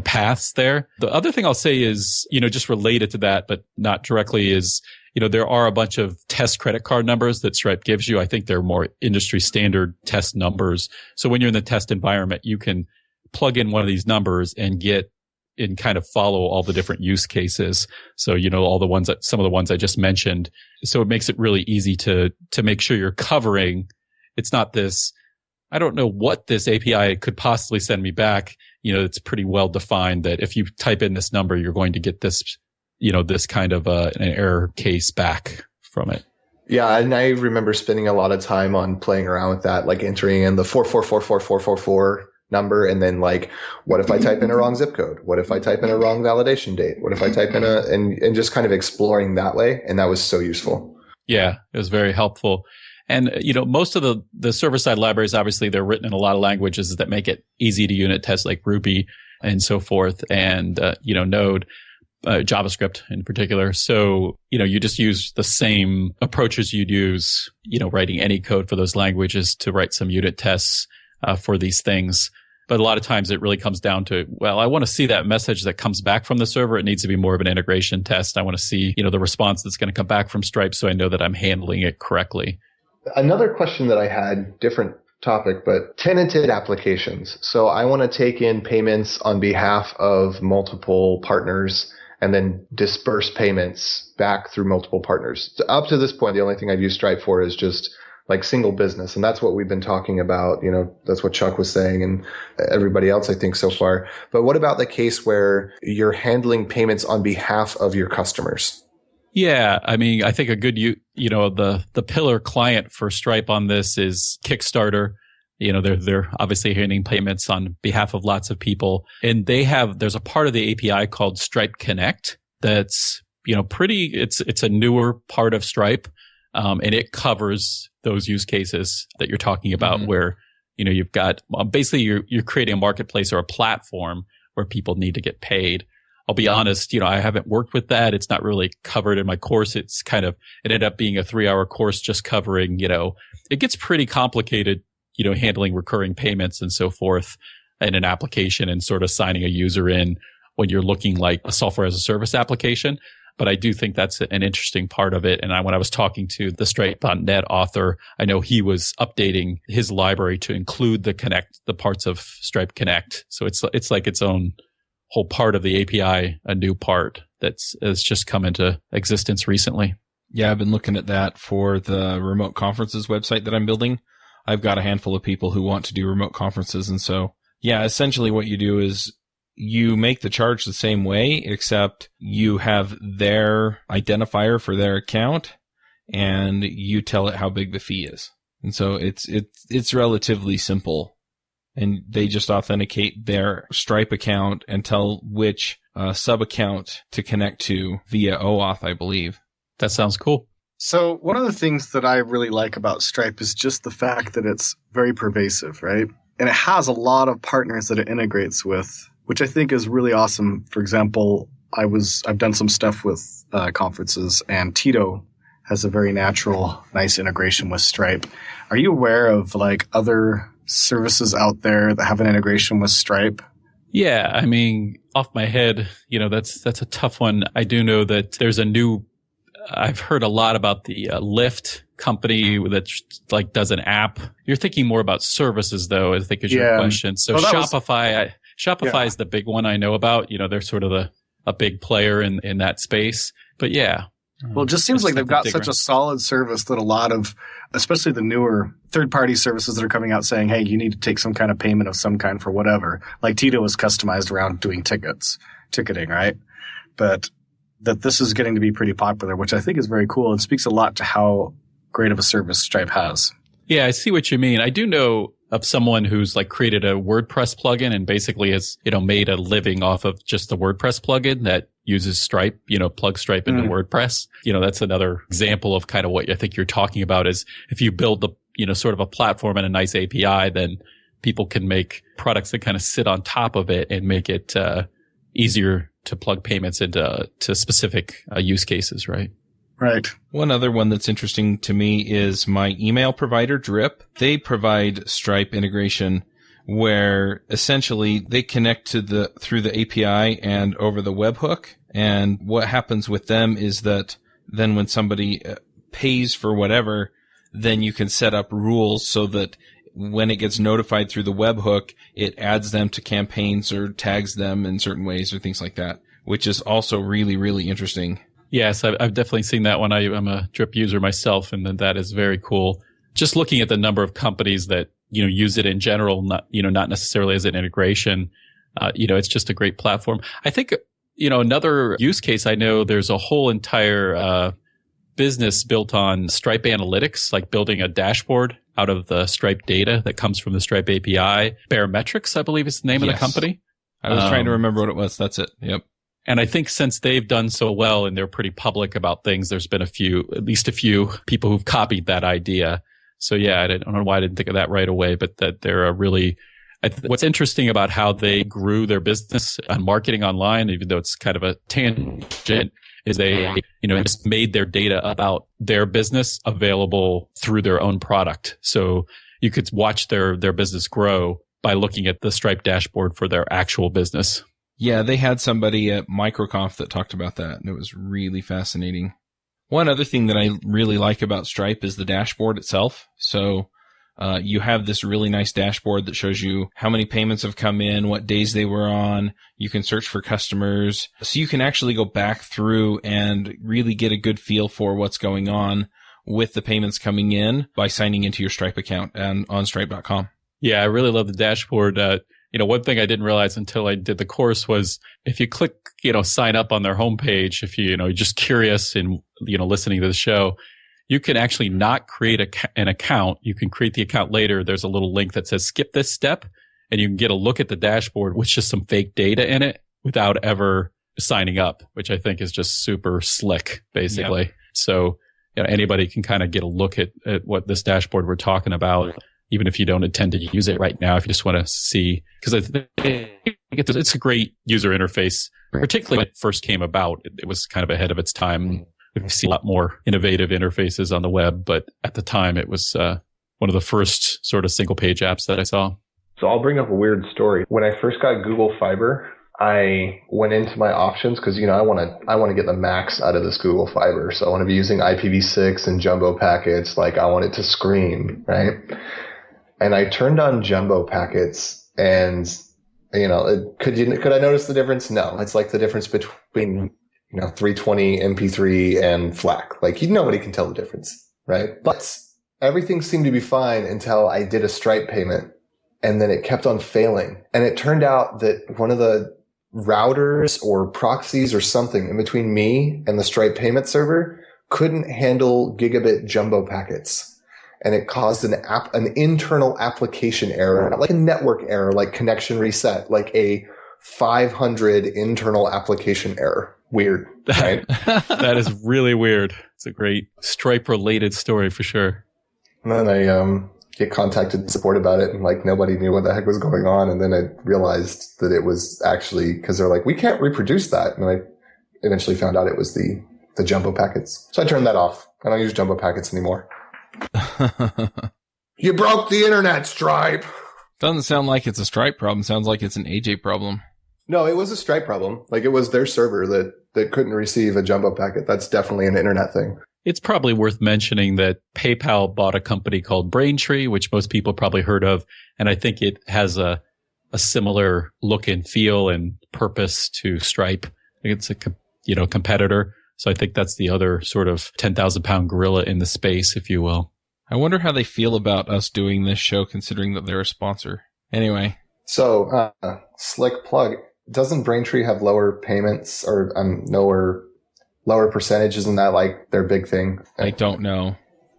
[SPEAKER 5] paths there. The other thing I'll say is, just related to that, but not directly is, there are a bunch of test credit card numbers that Stripe gives you. I think they're more industry standard test numbers. So when you're in the test environment, you can plug in one of these numbers and kind of follow all the different use cases. So, some of the ones I just mentioned. So it makes it really easy to make sure you're covering. It's not this, I don't know what this API could possibly send me back. It's pretty well defined that if you type in this number, you're going to get this, this kind of an error case back from it.
[SPEAKER 3] Yeah, and I remember spending a lot of time on playing around with that, like entering in the 4444444 number, and then like, what if I type in a wrong zip code? What if I type in a wrong validation date? What if I type in and just kind of exploring that way, and that was so useful.
[SPEAKER 5] Yeah, it was very helpful. And, most of the server-side libraries, obviously, they're written in a lot of languages that make it easy to unit test, like Ruby and so forth, and, Node, JavaScript in particular. So, you just use the same approaches you'd use, writing any code for those languages to write some unit tests for these things. But a lot of times it really comes down to, well, I want to see that message that comes back from the server. It needs to be more of an integration test. I want to see, the response that's going to come back from Stripe so I know that I'm handling it correctly.
[SPEAKER 3] Another question that I had, different topic, but tenanted applications. So I want to take in payments on behalf of multiple partners and then disperse payments back through multiple partners. Up to this point, the only thing I've used Stripe for is just like single business. And that's what we've been talking about. That's what Chuck was saying and everybody else, I think, so far. But what about the case where you're handling payments on behalf of your customers?
[SPEAKER 5] Yeah, I mean, I think a good, the pillar client for Stripe on this is Kickstarter. They're obviously handling payments on behalf of lots of people, and there's a part of the API called Stripe Connect that's, it's a newer part of Stripe, and it covers those use cases that you're talking about, where, you've got basically you're creating a marketplace or a platform where people need to get paid. I'll be honest, I haven't worked with that. It's not really covered in my course. It ended up being a 3-hour course just covering, it gets pretty complicated, handling recurring payments and so forth in an application and sort of signing a user in when you're looking like a software as a service application. But I do think that's an interesting part of it. And when I was talking to the Stripe.net author, I know he was updating his library to include the parts of Stripe Connect. So it's like its own whole part of the API, a new part that's just come into existence recently.
[SPEAKER 1] Yeah, I've been looking at that for the remote conferences website that I'm building. I've got a handful of people who want to do remote conferences. And so, yeah, essentially what you do is you make the charge the same way, except you have their identifier for their account and you tell it how big the fee is. And so it's relatively simple. And they just authenticate their Stripe account and tell which sub-account to connect to via OAuth, I believe.
[SPEAKER 5] That sounds cool.
[SPEAKER 4] So one of the things that I really like about Stripe is just the fact that it's very pervasive, right? And it has a lot of partners that it integrates with, which I think is really awesome. For example, I've done some stuff with conferences, and Tito has a very natural, nice integration with Stripe. Are you aware of like other services out there that have an integration with Stripe?
[SPEAKER 5] Yeah, I mean, off my head, that's a tough one. I do know that there's I've heard a lot about the Lyft company that like does an app. You're thinking more about services, though, I think is your question. So Shopify is the big one I know about. They're sort of a big player in that space. But yeah.
[SPEAKER 4] Well, it just seems like they've got such a solid service that a lot of, especially the newer third-party services that are coming out saying, hey, you need to take some kind of payment of some kind for whatever. Like Tito was customized around doing ticketing, right? But that this is getting to be pretty popular, which I think is very cool and speaks a lot to how great of a service Stripe has. Yeah,
[SPEAKER 5] I see what you mean. I do know of someone who's like created a WordPress plugin and basically has, made a living off of just the WordPress plugin that uses Stripe, plug Stripe into WordPress. That's another example of kind of what I think you're talking about is if you build the, sort of a platform and a nice API, then people can make products that kind of sit on top of it and make it easier to plug payments into specific use cases, right?
[SPEAKER 4] Right.
[SPEAKER 1] One other one that's interesting to me is my email provider, Drip. They provide Stripe integration where essentially they connect to through the API and over the webhook. And what happens with them is that then when somebody pays for whatever, then you can set up rules so that when it gets notified through the webhook, it adds them to campaigns or tags them in certain ways or things like that, which is also really, really interesting.
[SPEAKER 5] Yes, I've definitely seen that one. I'm a Drip user myself, and that is very cool. Just looking at the number of companies that use it in general, not necessarily as an integration. It's just a great platform. I think another use case. I know there's a whole entire business built on Stripe analytics, like building a dashboard out of the Stripe data that comes from the Stripe API. Baremetrics, I believe, is the name of the company.
[SPEAKER 1] I was trying to remember what it was. That's it. Yep.
[SPEAKER 5] And I think since they've done so well and they're pretty public about things, there's been at least a few people who've copied that idea. So yeah, I don't know why I didn't think of that right away, but that they're what's interesting about how they grew their business on marketing online, even though it's kind of a tangent, is they, just made their data about their business available through their own product. So you could watch their business grow by looking at the Stripe dashboard for their actual business.
[SPEAKER 1] Yeah, they had somebody at Microconf that talked about that, and it was really fascinating. One other thing that I really like about Stripe is the dashboard itself. So you have this really nice dashboard that shows you how many payments have come in, what days they were on. You can search for customers. So you can actually go back through and really get a good feel for what's going on with the payments coming in by signing into your Stripe account and on stripe.com.
[SPEAKER 5] Yeah, I really love the dashboard. One thing I didn't realize until I did the course was if you click, sign up on their homepage, if you're just curious and, listening to the show, you can actually not create an account. You can create the account later. There's a little link that says skip this step and you can get a look at the dashboard with just some fake data in it without ever signing up, which I think is just super slick, basically. Yep. So anybody can kind of get a look at what this dashboard we're talking about. Even if you don't intend to use it right now, if you just want to see, because I think it's a great user interface, particularly when it first came about. It was kind of ahead of its time. We've seen a lot more innovative interfaces on the web, but at the time it was one of the first sort of single page apps that I saw.
[SPEAKER 3] So I'll bring up a weird story. When I first got Google Fiber, I went into my options because, I want to get the max out of this Google Fiber. So I want to be using IPv6 and jumbo packets. Like I want it to scream, right? And I turned on jumbo packets and, could I notice the difference? No, it's like the difference between, 320 MP3 and FLAC. Like nobody can tell the difference, right? But everything seemed to be fine until I did a Stripe payment and then it kept on failing. And it turned out that one of the routers or proxies or something in between me and the Stripe payment server couldn't handle gigabit jumbo packets. And it caused an internal application error, not like a network error, like connection reset, like a 500 internal application error. Weird, right?
[SPEAKER 5] That is really weird. It's a great Stripe-related story for sure.
[SPEAKER 3] And then I get contacted support about it, and nobody knew what the heck was going on. And then I realized that it was actually because they're like, we can't reproduce that. And I eventually found out it was the jumbo packets. So I turned that off. I don't use jumbo packets anymore. You broke the internet, Stripe.
[SPEAKER 1] Doesn't sound like it's a Stripe problem. Sounds like it's an AJ problem.
[SPEAKER 3] No, it was a Stripe problem. Like, it was their server that couldn't receive a jumbo packet. That's definitely an internet thing.
[SPEAKER 5] It's probably worth mentioning that PayPal bought a company called Braintree, which most people probably heard of. And I think it has a similar look and feel and purpose to Stripe. I think it's a competitor. So I think that's the other sort of 10,000-pound gorilla in the space, if you will.
[SPEAKER 1] I wonder how they feel about us doing this show, considering that they're a sponsor. Anyway.
[SPEAKER 3] So, slick plug. Doesn't Braintree have lower payments or lower percentage? Isn't that like their big thing?
[SPEAKER 1] I don't know.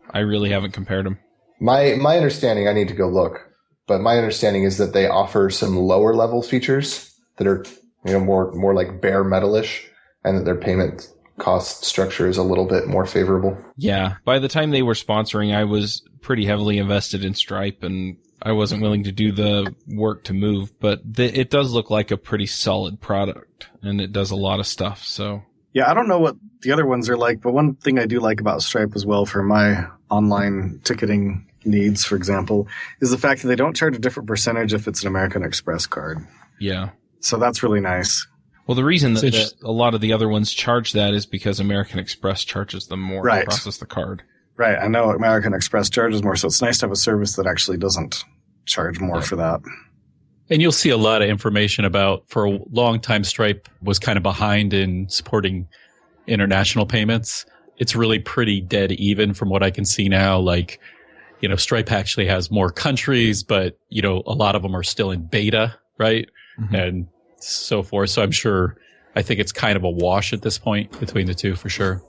[SPEAKER 1] I really haven't compared them.
[SPEAKER 3] My understanding, I need to go look, but my understanding is that they offer some lower level features that are more like bare metal-ish, and that their payment cost structure is a little bit more favorable.
[SPEAKER 1] Yeah. By the time they were sponsoring, I was pretty heavily invested in Stripe, and I wasn't willing to do the work to move, but it does look like a pretty solid product, and it does a lot of stuff. So
[SPEAKER 4] yeah, I don't know what the other ones are like, but one thing I do like about Stripe as well for my online ticketing needs, for example, is the fact that they don't charge a different percentage if it's an American Express card.
[SPEAKER 1] Yeah.
[SPEAKER 4] So that's really nice.
[SPEAKER 1] Well, the reason that a lot of the other ones charge that is because American Express charges them more to process the card.
[SPEAKER 4] Right. I know American Express charges more, so it's nice to have a service that actually doesn't charge more for that.
[SPEAKER 5] And you'll see a lot of information about, for a long time, Stripe was kind of behind in supporting international payments. It's really pretty dead even from what I can see now. Like, Stripe actually has more countries, but, a lot of them are still in beta, right? Mm-hmm. And so forth. So I think it's kind of a wash at this point between the two for sure.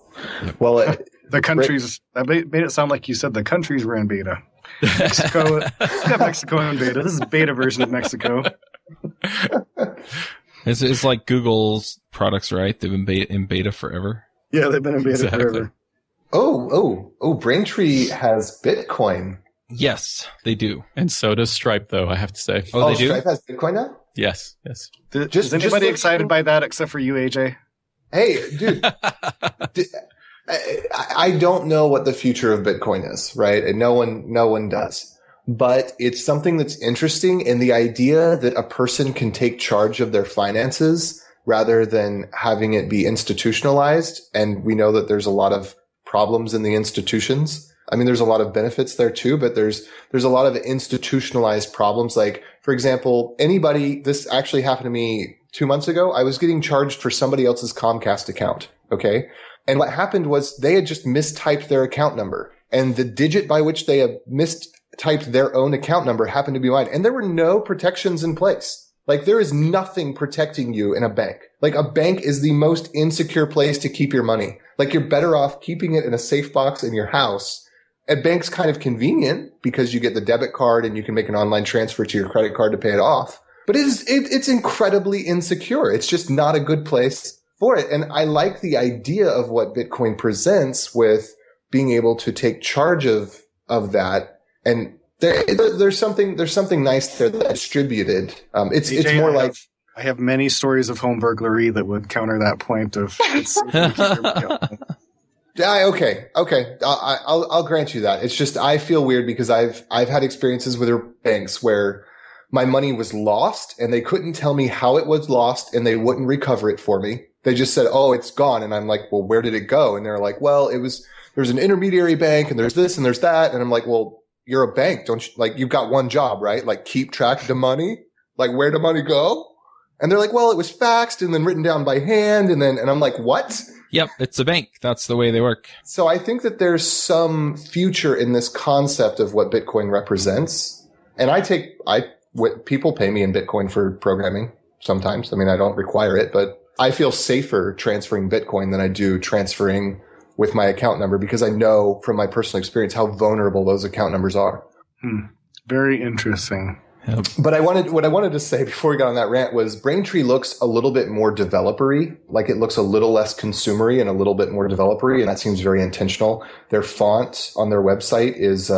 [SPEAKER 3] Yep. Well,
[SPEAKER 4] the countries, that made it sound like you said the countries were in beta. Mexico, it's got Mexico in beta. This is beta version of Mexico.
[SPEAKER 1] It's like Google's products, right? They've been in beta forever.
[SPEAKER 4] Yeah, they've been in beta forever.
[SPEAKER 3] Oh, Braintree has Bitcoin.
[SPEAKER 1] Yes, they do.
[SPEAKER 5] And so does Stripe, though, I have to say.
[SPEAKER 1] Oh, they do?
[SPEAKER 3] Stripe has Bitcoin now?
[SPEAKER 5] Yes.
[SPEAKER 4] Is anybody excited by that except for you, AJ?
[SPEAKER 3] Hey, dude. I don't know what the future of Bitcoin is, right? And no one does. But it's something that's interesting, and the idea that a person can take charge of their finances rather than having it be institutionalized. And we know that there's a lot of problems in the institutions. I mean, there's a lot of benefits there too, but there's a lot of institutionalized problems. Like, for example, this actually happened to me 2 months ago. I was getting charged for somebody else's Comcast account. Okay. And what happened was they had just mistyped their account number, and the digit by which they had mistyped their own account number happened to be mine. And there were no protections in place. Like, there is nothing protecting you in a bank. Like, a bank is the most insecure place to keep your money. Like, you're better off keeping it in a safe box in your house. A bank's kind of convenient because you get the debit card and you can make an online transfer to your credit card to pay it off. But it's incredibly insecure. It's just not a good place for it. And I like the idea of what Bitcoin presents with being able to take charge of that. And there's something nice there that's distributed. It's more like,
[SPEAKER 4] I have many stories of home burglary that would counter that point of.
[SPEAKER 3] Okay. I'll grant you that. It's just, I feel weird because I've had experiences with banks where my money was lost and they couldn't tell me how it was lost and they wouldn't recover it for me. They just said, oh, it's gone. And I'm like, well, where did it go? And they're like, well, there's an intermediary bank and there's this and there's that. And I'm like, well, you're a bank. Don't you, like, you've got one job, right? Like, keep track of the money. Like, where did money go? And they're like, well, it was faxed and then written down by hand. And I'm like, what?
[SPEAKER 1] Yep, it's a bank. That's the way they work.
[SPEAKER 3] So I think that there's some future in this concept of what Bitcoin represents. And people pay me in Bitcoin for programming sometimes. I mean, I don't require it, but I feel safer transferring Bitcoin than I do transferring with my account number because I know from my personal experience how vulnerable those account numbers are.
[SPEAKER 4] Very interesting.
[SPEAKER 3] Yep. But what I wanted to say before we got on that rant was Braintree looks a little bit more developer-y, like it looks a little less consumer-y and a little bit more developer-y, and that seems very intentional. Their font on their website is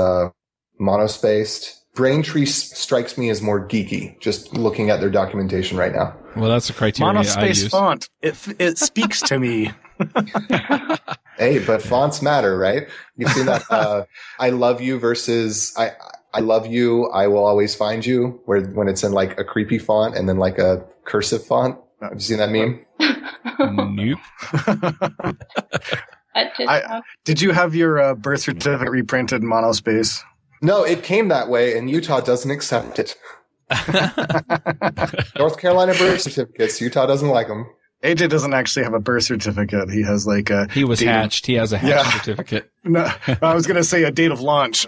[SPEAKER 3] monospaced. Braintree strikes me as more geeky, just looking at their documentation right now.
[SPEAKER 1] Well, that's a criteria I use.
[SPEAKER 4] Monospace font. It speaks to me.
[SPEAKER 3] Hey, but fonts matter, right? You've seen that I love you versus I love you, I will always find you, when it's in like a creepy font and then like a cursive font. Have you seen that meme?
[SPEAKER 1] Nope.
[SPEAKER 4] Did you have your birth certificate reprinted in monospace?
[SPEAKER 3] No, it came that way, and Utah doesn't accept it. North Carolina birth certificates, Utah doesn't like them.
[SPEAKER 4] AJ doesn't actually have a birth certificate. He has like a...
[SPEAKER 1] He was hatched. He has a hatch certificate.
[SPEAKER 4] No, I was going to say a date of launch.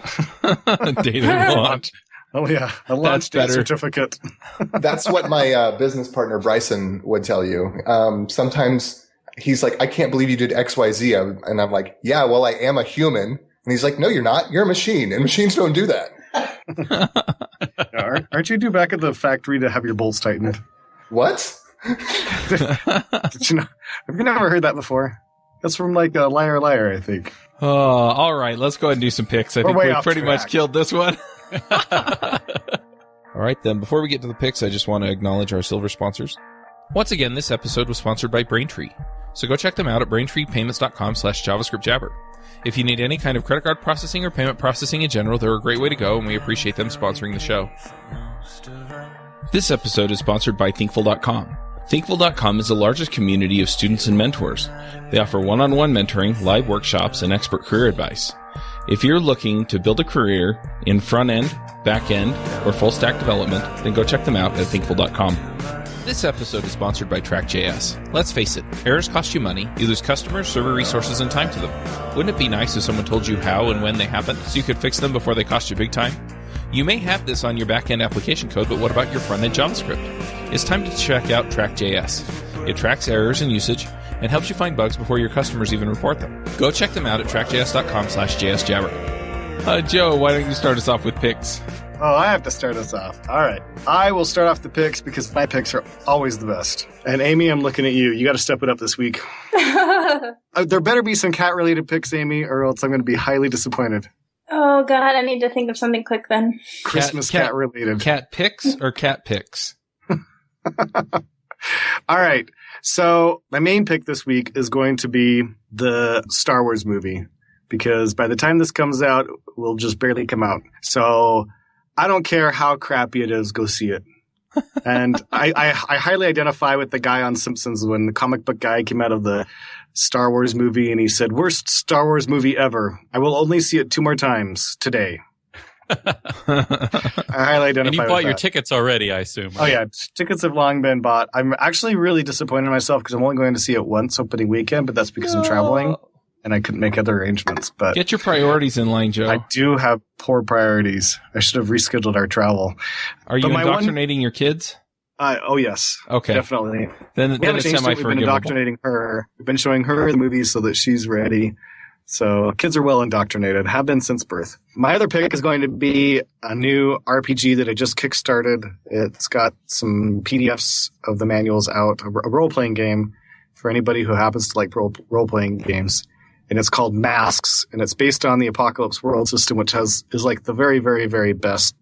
[SPEAKER 1] Date of launch.
[SPEAKER 4] Oh, yeah. A launch date certificate.
[SPEAKER 3] That's what my business partner, Bryson, would tell you. Sometimes he's like, I can't believe you did XYZ. And I'm like, yeah, well, I am a human. And he's like, no, you're not. You're a machine. And machines don't do that.
[SPEAKER 4] Aren't you due back at the factory to have your bolts tightened?
[SPEAKER 3] What?
[SPEAKER 4] Did you know? Have you never heard that before? That's from like Liar Liar, I think.
[SPEAKER 1] Oh, all right. Let's go ahead and do some picks. I think we pretty much killed this one. All right, then. Before we get to the picks, I just want to acknowledge our silver sponsors. Once again, this episode was sponsored by Braintree. So go check them out at braintreepayments.com/JavaScriptJabber. If you need any kind of credit card processing or payment processing in general, they're a great way to go, and we appreciate them sponsoring the show. This episode is sponsored by Thinkful.com. Thinkful.com is the largest community of students and mentors. They offer one-on-one mentoring, live workshops, and expert career advice. If you're looking to build a career in front-end, back-end, or full-stack development, then go check them out at Thinkful.com. This episode is sponsored by Track.js. Let's face it, errors cost you money. You lose customers, server resources, and time to them. Wouldn't it be nice if someone told you how and when they happen so you could fix them before they cost you big time? You may have this on your back-end application code, but what about your front-end JavaScript? It's time to check out Track.js. It tracks errors and usage and helps you find bugs before your customers even report them. Go check them out at trackjs.com/jsjabber. Joe, why don't you start us off with picks?
[SPEAKER 4] Oh, I have to start us off. All right. I will start off the picks because my picks are always the best. And Amy, I'm looking at you. You got to step it up this week. There better be some cat-related picks, Amy, or else I'm going to be highly disappointed.
[SPEAKER 2] Oh, God, I need to think of something quick then.
[SPEAKER 4] Christmas cat-related.
[SPEAKER 1] Cat picks or cat picks?
[SPEAKER 4] All right. So my main pick this week is going to be the Star Wars movie because by the time this comes out, it will just barely come out. So I don't care how crappy it is, go see it. And I highly identify with the guy on Simpsons when the comic book guy came out of the Star Wars movie and he said, worst Star Wars movie ever. I will only see it 2 more times today. I highly identify with that.
[SPEAKER 5] And you bought your tickets already, I assume.
[SPEAKER 4] Oh, yeah. Tickets have long been bought. I'm actually really disappointed in myself because I'm only going to see it once opening weekend, but that's because I'm traveling and I couldn't make other arrangements. But
[SPEAKER 1] get your priorities in line, Joe.
[SPEAKER 4] I do have poor priorities. I should have rescheduled our travel.
[SPEAKER 1] Are you indoctrinating your kids?
[SPEAKER 4] Oh, yes.
[SPEAKER 1] Okay.
[SPEAKER 4] Definitely.
[SPEAKER 1] Then it's semi-forgivable.
[SPEAKER 4] We've been indoctrinating her. We've been showing her the movies so that she's ready. So kids are well indoctrinated, have been since birth. My other pick is going to be a new RPG that I just kickstarted. It's got some PDFs of the manuals out, a role-playing game for anybody who happens to like role-playing games. And it's called Masks, and it's based on the Apocalypse World system, which is like the very, very, very best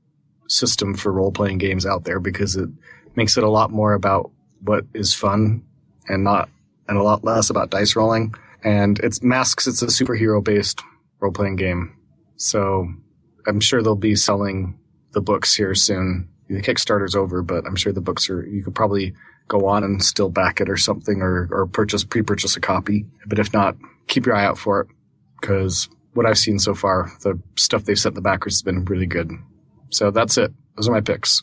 [SPEAKER 4] system for role-playing games out there because it makes it a lot more about what is fun and a lot less about dice rolling. And it's Masks. It's a superhero-based role-playing game. So I'm sure they'll be selling the books here soon. The Kickstarter's over, but I'm sure the books you could probably go on and still back it or something or pre-purchase a copy. But if not, keep your eye out for it because what I've seen so far, the stuff they've sent the backers has been really good. So that's it. Those are my picks.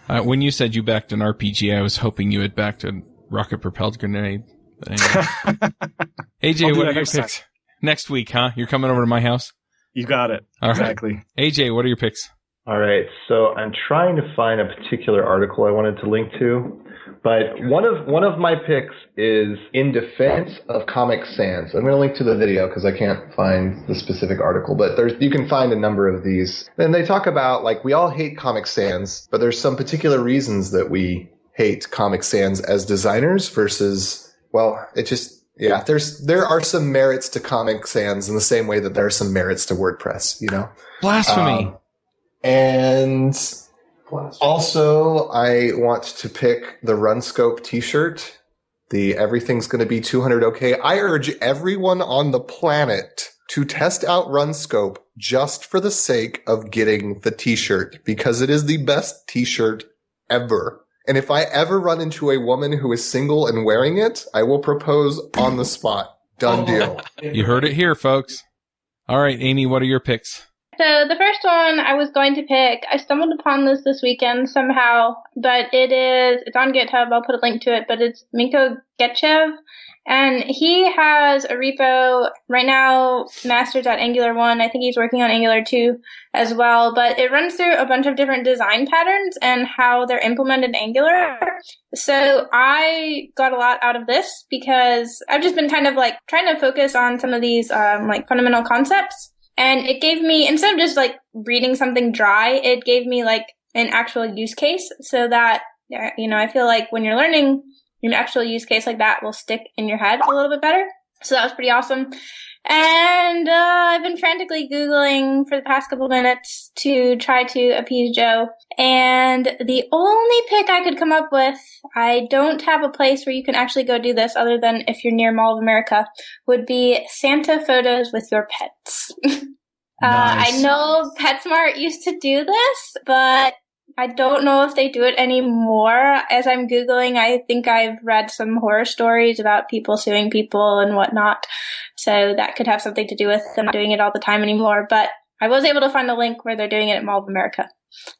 [SPEAKER 1] When you said you backed an RPG, I was hoping you had backed a rocket-propelled grenade. But anyway. AJ, what are your picks? Next week, huh? You're coming over to my house?
[SPEAKER 4] You got it.
[SPEAKER 1] All
[SPEAKER 4] exactly.
[SPEAKER 1] Right. AJ, what are your picks?
[SPEAKER 3] All right. So I'm trying to find a particular article I wanted to link to. But one of my picks is in defense of Comic Sans. I'm going to link to the video because I can't find the specific article, but you can find a number of these. And they talk about, like, we all hate Comic Sans, but there's some particular reasons that we hate Comic Sans as designers versus, well, there are some merits to Comic Sans in the same way that there are some merits to WordPress, you know?
[SPEAKER 1] Blasphemy.
[SPEAKER 3] And also, I want to pick the Runscope t-shirt, the everything's going to be 200 okay. I urge everyone on the planet
[SPEAKER 6] to test out Runscope just for the sake of getting the t-shirt, because it is the best t-shirt ever. And if I ever run into a woman who is single and wearing it, I will propose on the spot. Done deal.
[SPEAKER 1] You heard it here, folks. All right, Amy, what are your picks?
[SPEAKER 2] So the first one I was going to pick, I stumbled upon this weekend somehow, but it's on GitHub. I'll put a link to it, but it's Minko Getchev. And he has a repo right now, masters.angular 1. I think he's working on Angular 2 as well. But it runs through a bunch of different design patterns and how they're implemented in Angular. So I got a lot out of this because I've just been kind of like trying to focus on some of these like fundamental concepts. And it gave me, instead of just like reading something dry, it gave me like an actual use case so that, I feel like when you're learning, an actual use case like that will stick in your head a little bit better. So that was pretty awesome. And I've been frantically Googling for the past couple minutes to try to appease Joe. And the only pick I could come up with, I don't have a place where you can actually go do this other than if you're near Mall of America, would be Santa photos with your pets.
[SPEAKER 1] Nice.
[SPEAKER 2] I know PetSmart used to do this, but I don't know if they do it anymore. As I'm Googling, I think I've read some horror stories about people suing people and whatnot. So that could have something to do with them not doing it all the time anymore. But I was able to find a link where they're doing it at Mall of America.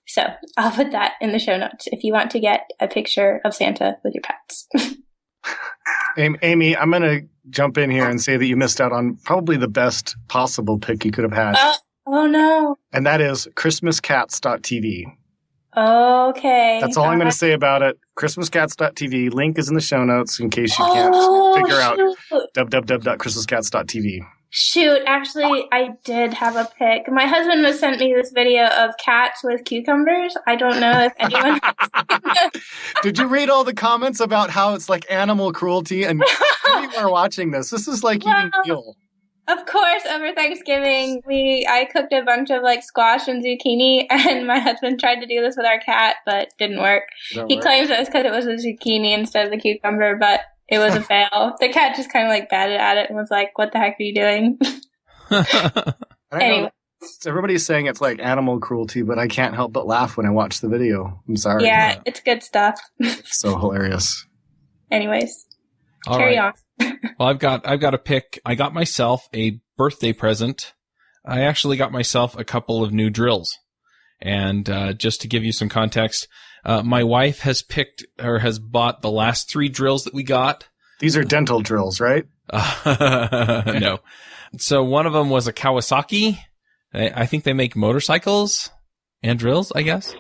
[SPEAKER 2] So I'll put that in the show notes if you want to get a picture of Santa with your pets.
[SPEAKER 4] Amy, I'm going to jump in here and say that you missed out on probably the best possible pick you could have had.
[SPEAKER 2] Oh no.
[SPEAKER 4] And that is christmascats.tv.
[SPEAKER 2] Okay.
[SPEAKER 4] That's all I'm going to say about it. christmascats.tv. Link is in the show notes in case you can't figure out www.christmascats.tv.
[SPEAKER 2] Shoot, actually, I did have a pick. My husband was sent me this video of cats with cucumbers. I don't know if anyone has
[SPEAKER 4] Did you read all the comments about how it's like animal cruelty? And you are watching this. This is like eating eel.
[SPEAKER 2] Of course, over Thanksgiving, I cooked a bunch of like squash and zucchini, and my husband tried to do this with our cat, but didn't work. He claims it was because it was a zucchini instead of the cucumber, but it was a fail. The cat just kind of like batted at it and was like, "What the heck are you doing?" Anyway.
[SPEAKER 4] Everybody's saying it's like animal cruelty, but I can't help but laugh when I watch the video. I'm sorry.
[SPEAKER 2] Yeah, it's good stuff.
[SPEAKER 4] It's so hilarious.
[SPEAKER 2] Anyways,
[SPEAKER 1] All
[SPEAKER 2] carry
[SPEAKER 1] right.
[SPEAKER 2] on.
[SPEAKER 1] Well, I've got a pick. I got myself a birthday present. I actually got myself a couple of new drills. And just to give you some context, my wife has bought the last 3 drills that we got.
[SPEAKER 4] These are dental drills, right?
[SPEAKER 1] No. So one of them was a Kawasaki. I think they make motorcycles and drills, I guess.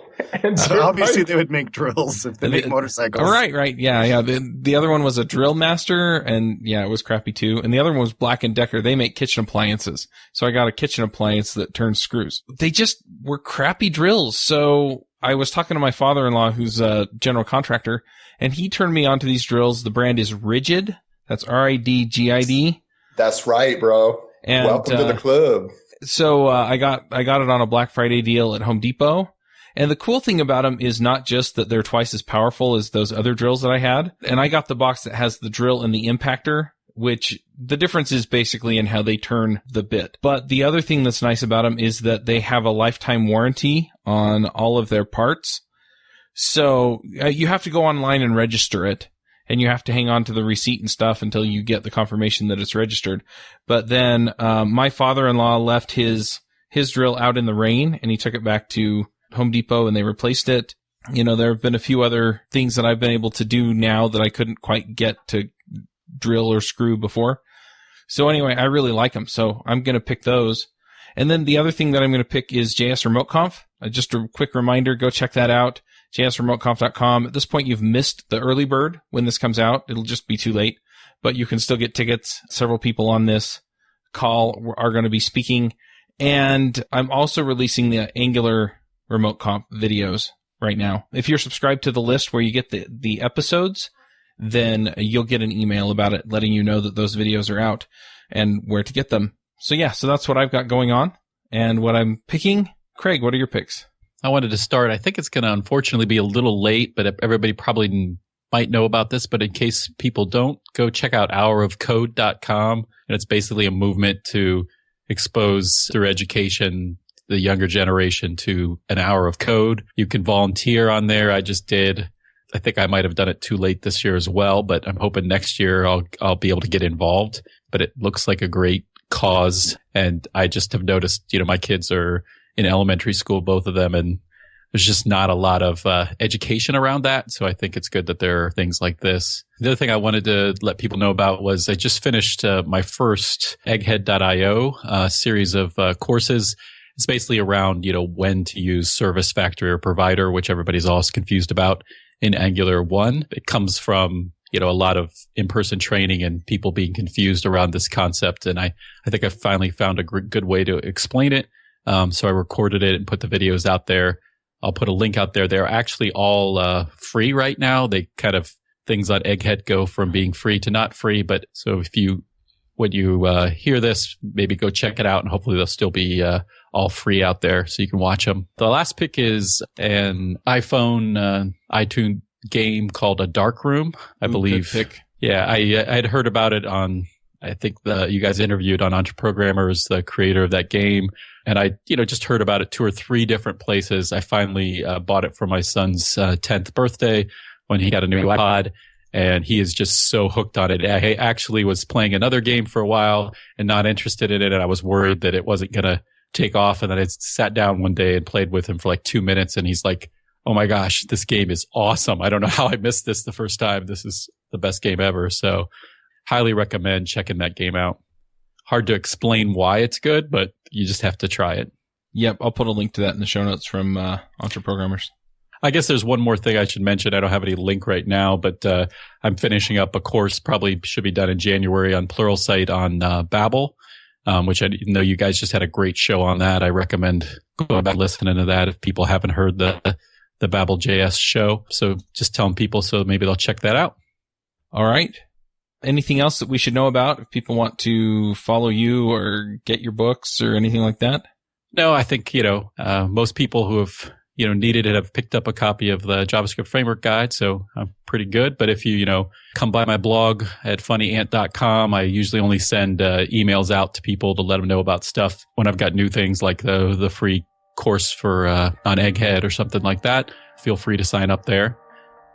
[SPEAKER 4] So obviously they would make drills if they make motorcycles.
[SPEAKER 1] Right. Yeah. The other one was a Drill Master, and yeah, it was crappy too. And the other one was Black & Decker. They make kitchen appliances. So I got a kitchen appliance that turns screws. They just were crappy drills. So I was talking to my father-in-law, who's a general contractor, and he turned me onto these drills. The brand is Rigid. That's RIDGID.
[SPEAKER 6] That's right, bro.
[SPEAKER 1] And,
[SPEAKER 6] welcome to the club.
[SPEAKER 1] So I got it on a Black Friday deal at Home Depot. And the cool thing about them is not just that they're twice as powerful as those other drills that I had. And I got the box that has the drill and the impactor, which the difference is basically in how they turn the bit. But the other thing that's nice about them is that they have a lifetime warranty on all of their parts. So you have to go online and register it. And you have to hang on to the receipt and stuff until you get the confirmation that it's registered. But then my father-in-law left his drill out in the rain, and he took it back to Home Depot and they replaced it. You know, there have been a few other things that I've been able to do now that I couldn't quite get to drill or screw before. So anyway, I really like them. So I'm going to pick those. And then the other thing that I'm going to pick is JS Remote Conf. Just a quick reminder, go check that out. JSRemoteConf.com. At this point, you've missed the early bird when this comes out. It'll just be too late, but you can still get tickets. Several people on this call are going to be speaking. And I'm also releasing the Angular Remote Conf videos right now. If you're subscribed to the list where you get the episodes, then you'll get an email about it letting you know that those videos are out and where to get them. So yeah, so that's what I've got going on and what I'm picking. Craig, what are your picks?
[SPEAKER 5] I wanted to start. I think it's going to unfortunately be a little late, but everybody probably might know about this. But in case people don't, go check out hourofcode.com. And it's basically a movement to expose through education the younger generation to an hour of code. You can volunteer on there. I just did. I think I might have done it too late this year as well, but I'm hoping next year I'll be able to get involved. But it looks like a great cause. And I just have noticed, my kids are in elementary school, both of them, and there's just not a lot of education around that. So I think it's good that there are things like this. The other thing I wanted to let people know about was I just finished my first egghead.io series of courses. It's basically around, when to use service factory or provider, which everybody's always confused about in Angular 1. It comes from, a lot of in-person training and people being confused around this concept. And I think I finally found a good way to explain it. So I recorded it and put the videos out there. I'll put a link out there. They're actually all free right now. They things on Egghead go from being free to not free. But so when you hear this, maybe go check it out, and hopefully they'll still be all free out there so you can watch them. The last pick is an iPhone iTunes game called A Dark Room, I believe.
[SPEAKER 1] Good pick.
[SPEAKER 5] Yeah, I had heard about it on, I think you guys interviewed on Entreprogrammers, the creator of that game. And I, just heard about it 2 or 3 different places. I finally bought it for my son's 10th birthday when he got a new iPod. And he is just so hooked on it. I actually was playing another game for a while and not interested in it. And I was worried that it wasn't going to take off. And then I sat down one day and played with him for like 2 minutes. And he's like, oh my gosh, this game is awesome. I don't know how I missed this the first time. This is the best game ever. So highly recommend checking that game out. Hard to explain why it's good, but you just have to try it.
[SPEAKER 1] Yep, I'll put a link to that in the show notes from Entreprogrammers.
[SPEAKER 5] I guess there's one more thing I should mention. I don't have any link right now, but I'm finishing up a course, probably should be done in January, on Pluralsight on Babel, which I know you guys just had a great show on that. I recommend going back and listening to that if people haven't heard the Babel.js show. So just telling people so maybe they'll check that out.
[SPEAKER 1] All right. Anything else that we should know about if people want to follow you or get your books or anything like that?
[SPEAKER 5] No, I think, most people who have, needed it have picked up a copy of the JavaScript Framework Guide, so I'm pretty good. But if you, come by my blog at funnyant.com, I usually only send emails out to people to let them know about stuff when I've got new things like the free course for on Egghead or something like that. Feel free to sign up there.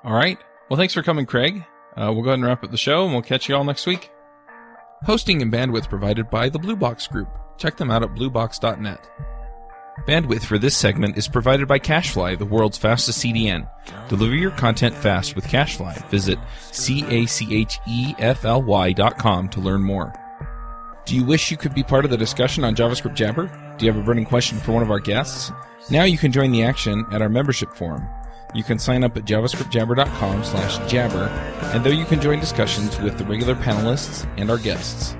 [SPEAKER 1] All right. Well, thanks for coming, Craig. We'll go ahead and wrap up the show, and we'll catch you all next week. Hosting and bandwidth provided by the Blue Box Group. Check them out at bluebox.net. Bandwidth for this segment is provided by CacheFly, the world's fastest CDN. Deliver your content fast with CacheFly. Visit CACHEFLY.com to learn more. Do you wish you could be part of the discussion on JavaScript Jabber? Do you have a burning question for one of our guests? Now you can join the action at our membership forum. You can sign up at javascriptjabber.com/jabber, and there you can join discussions with the regular panelists and our guests.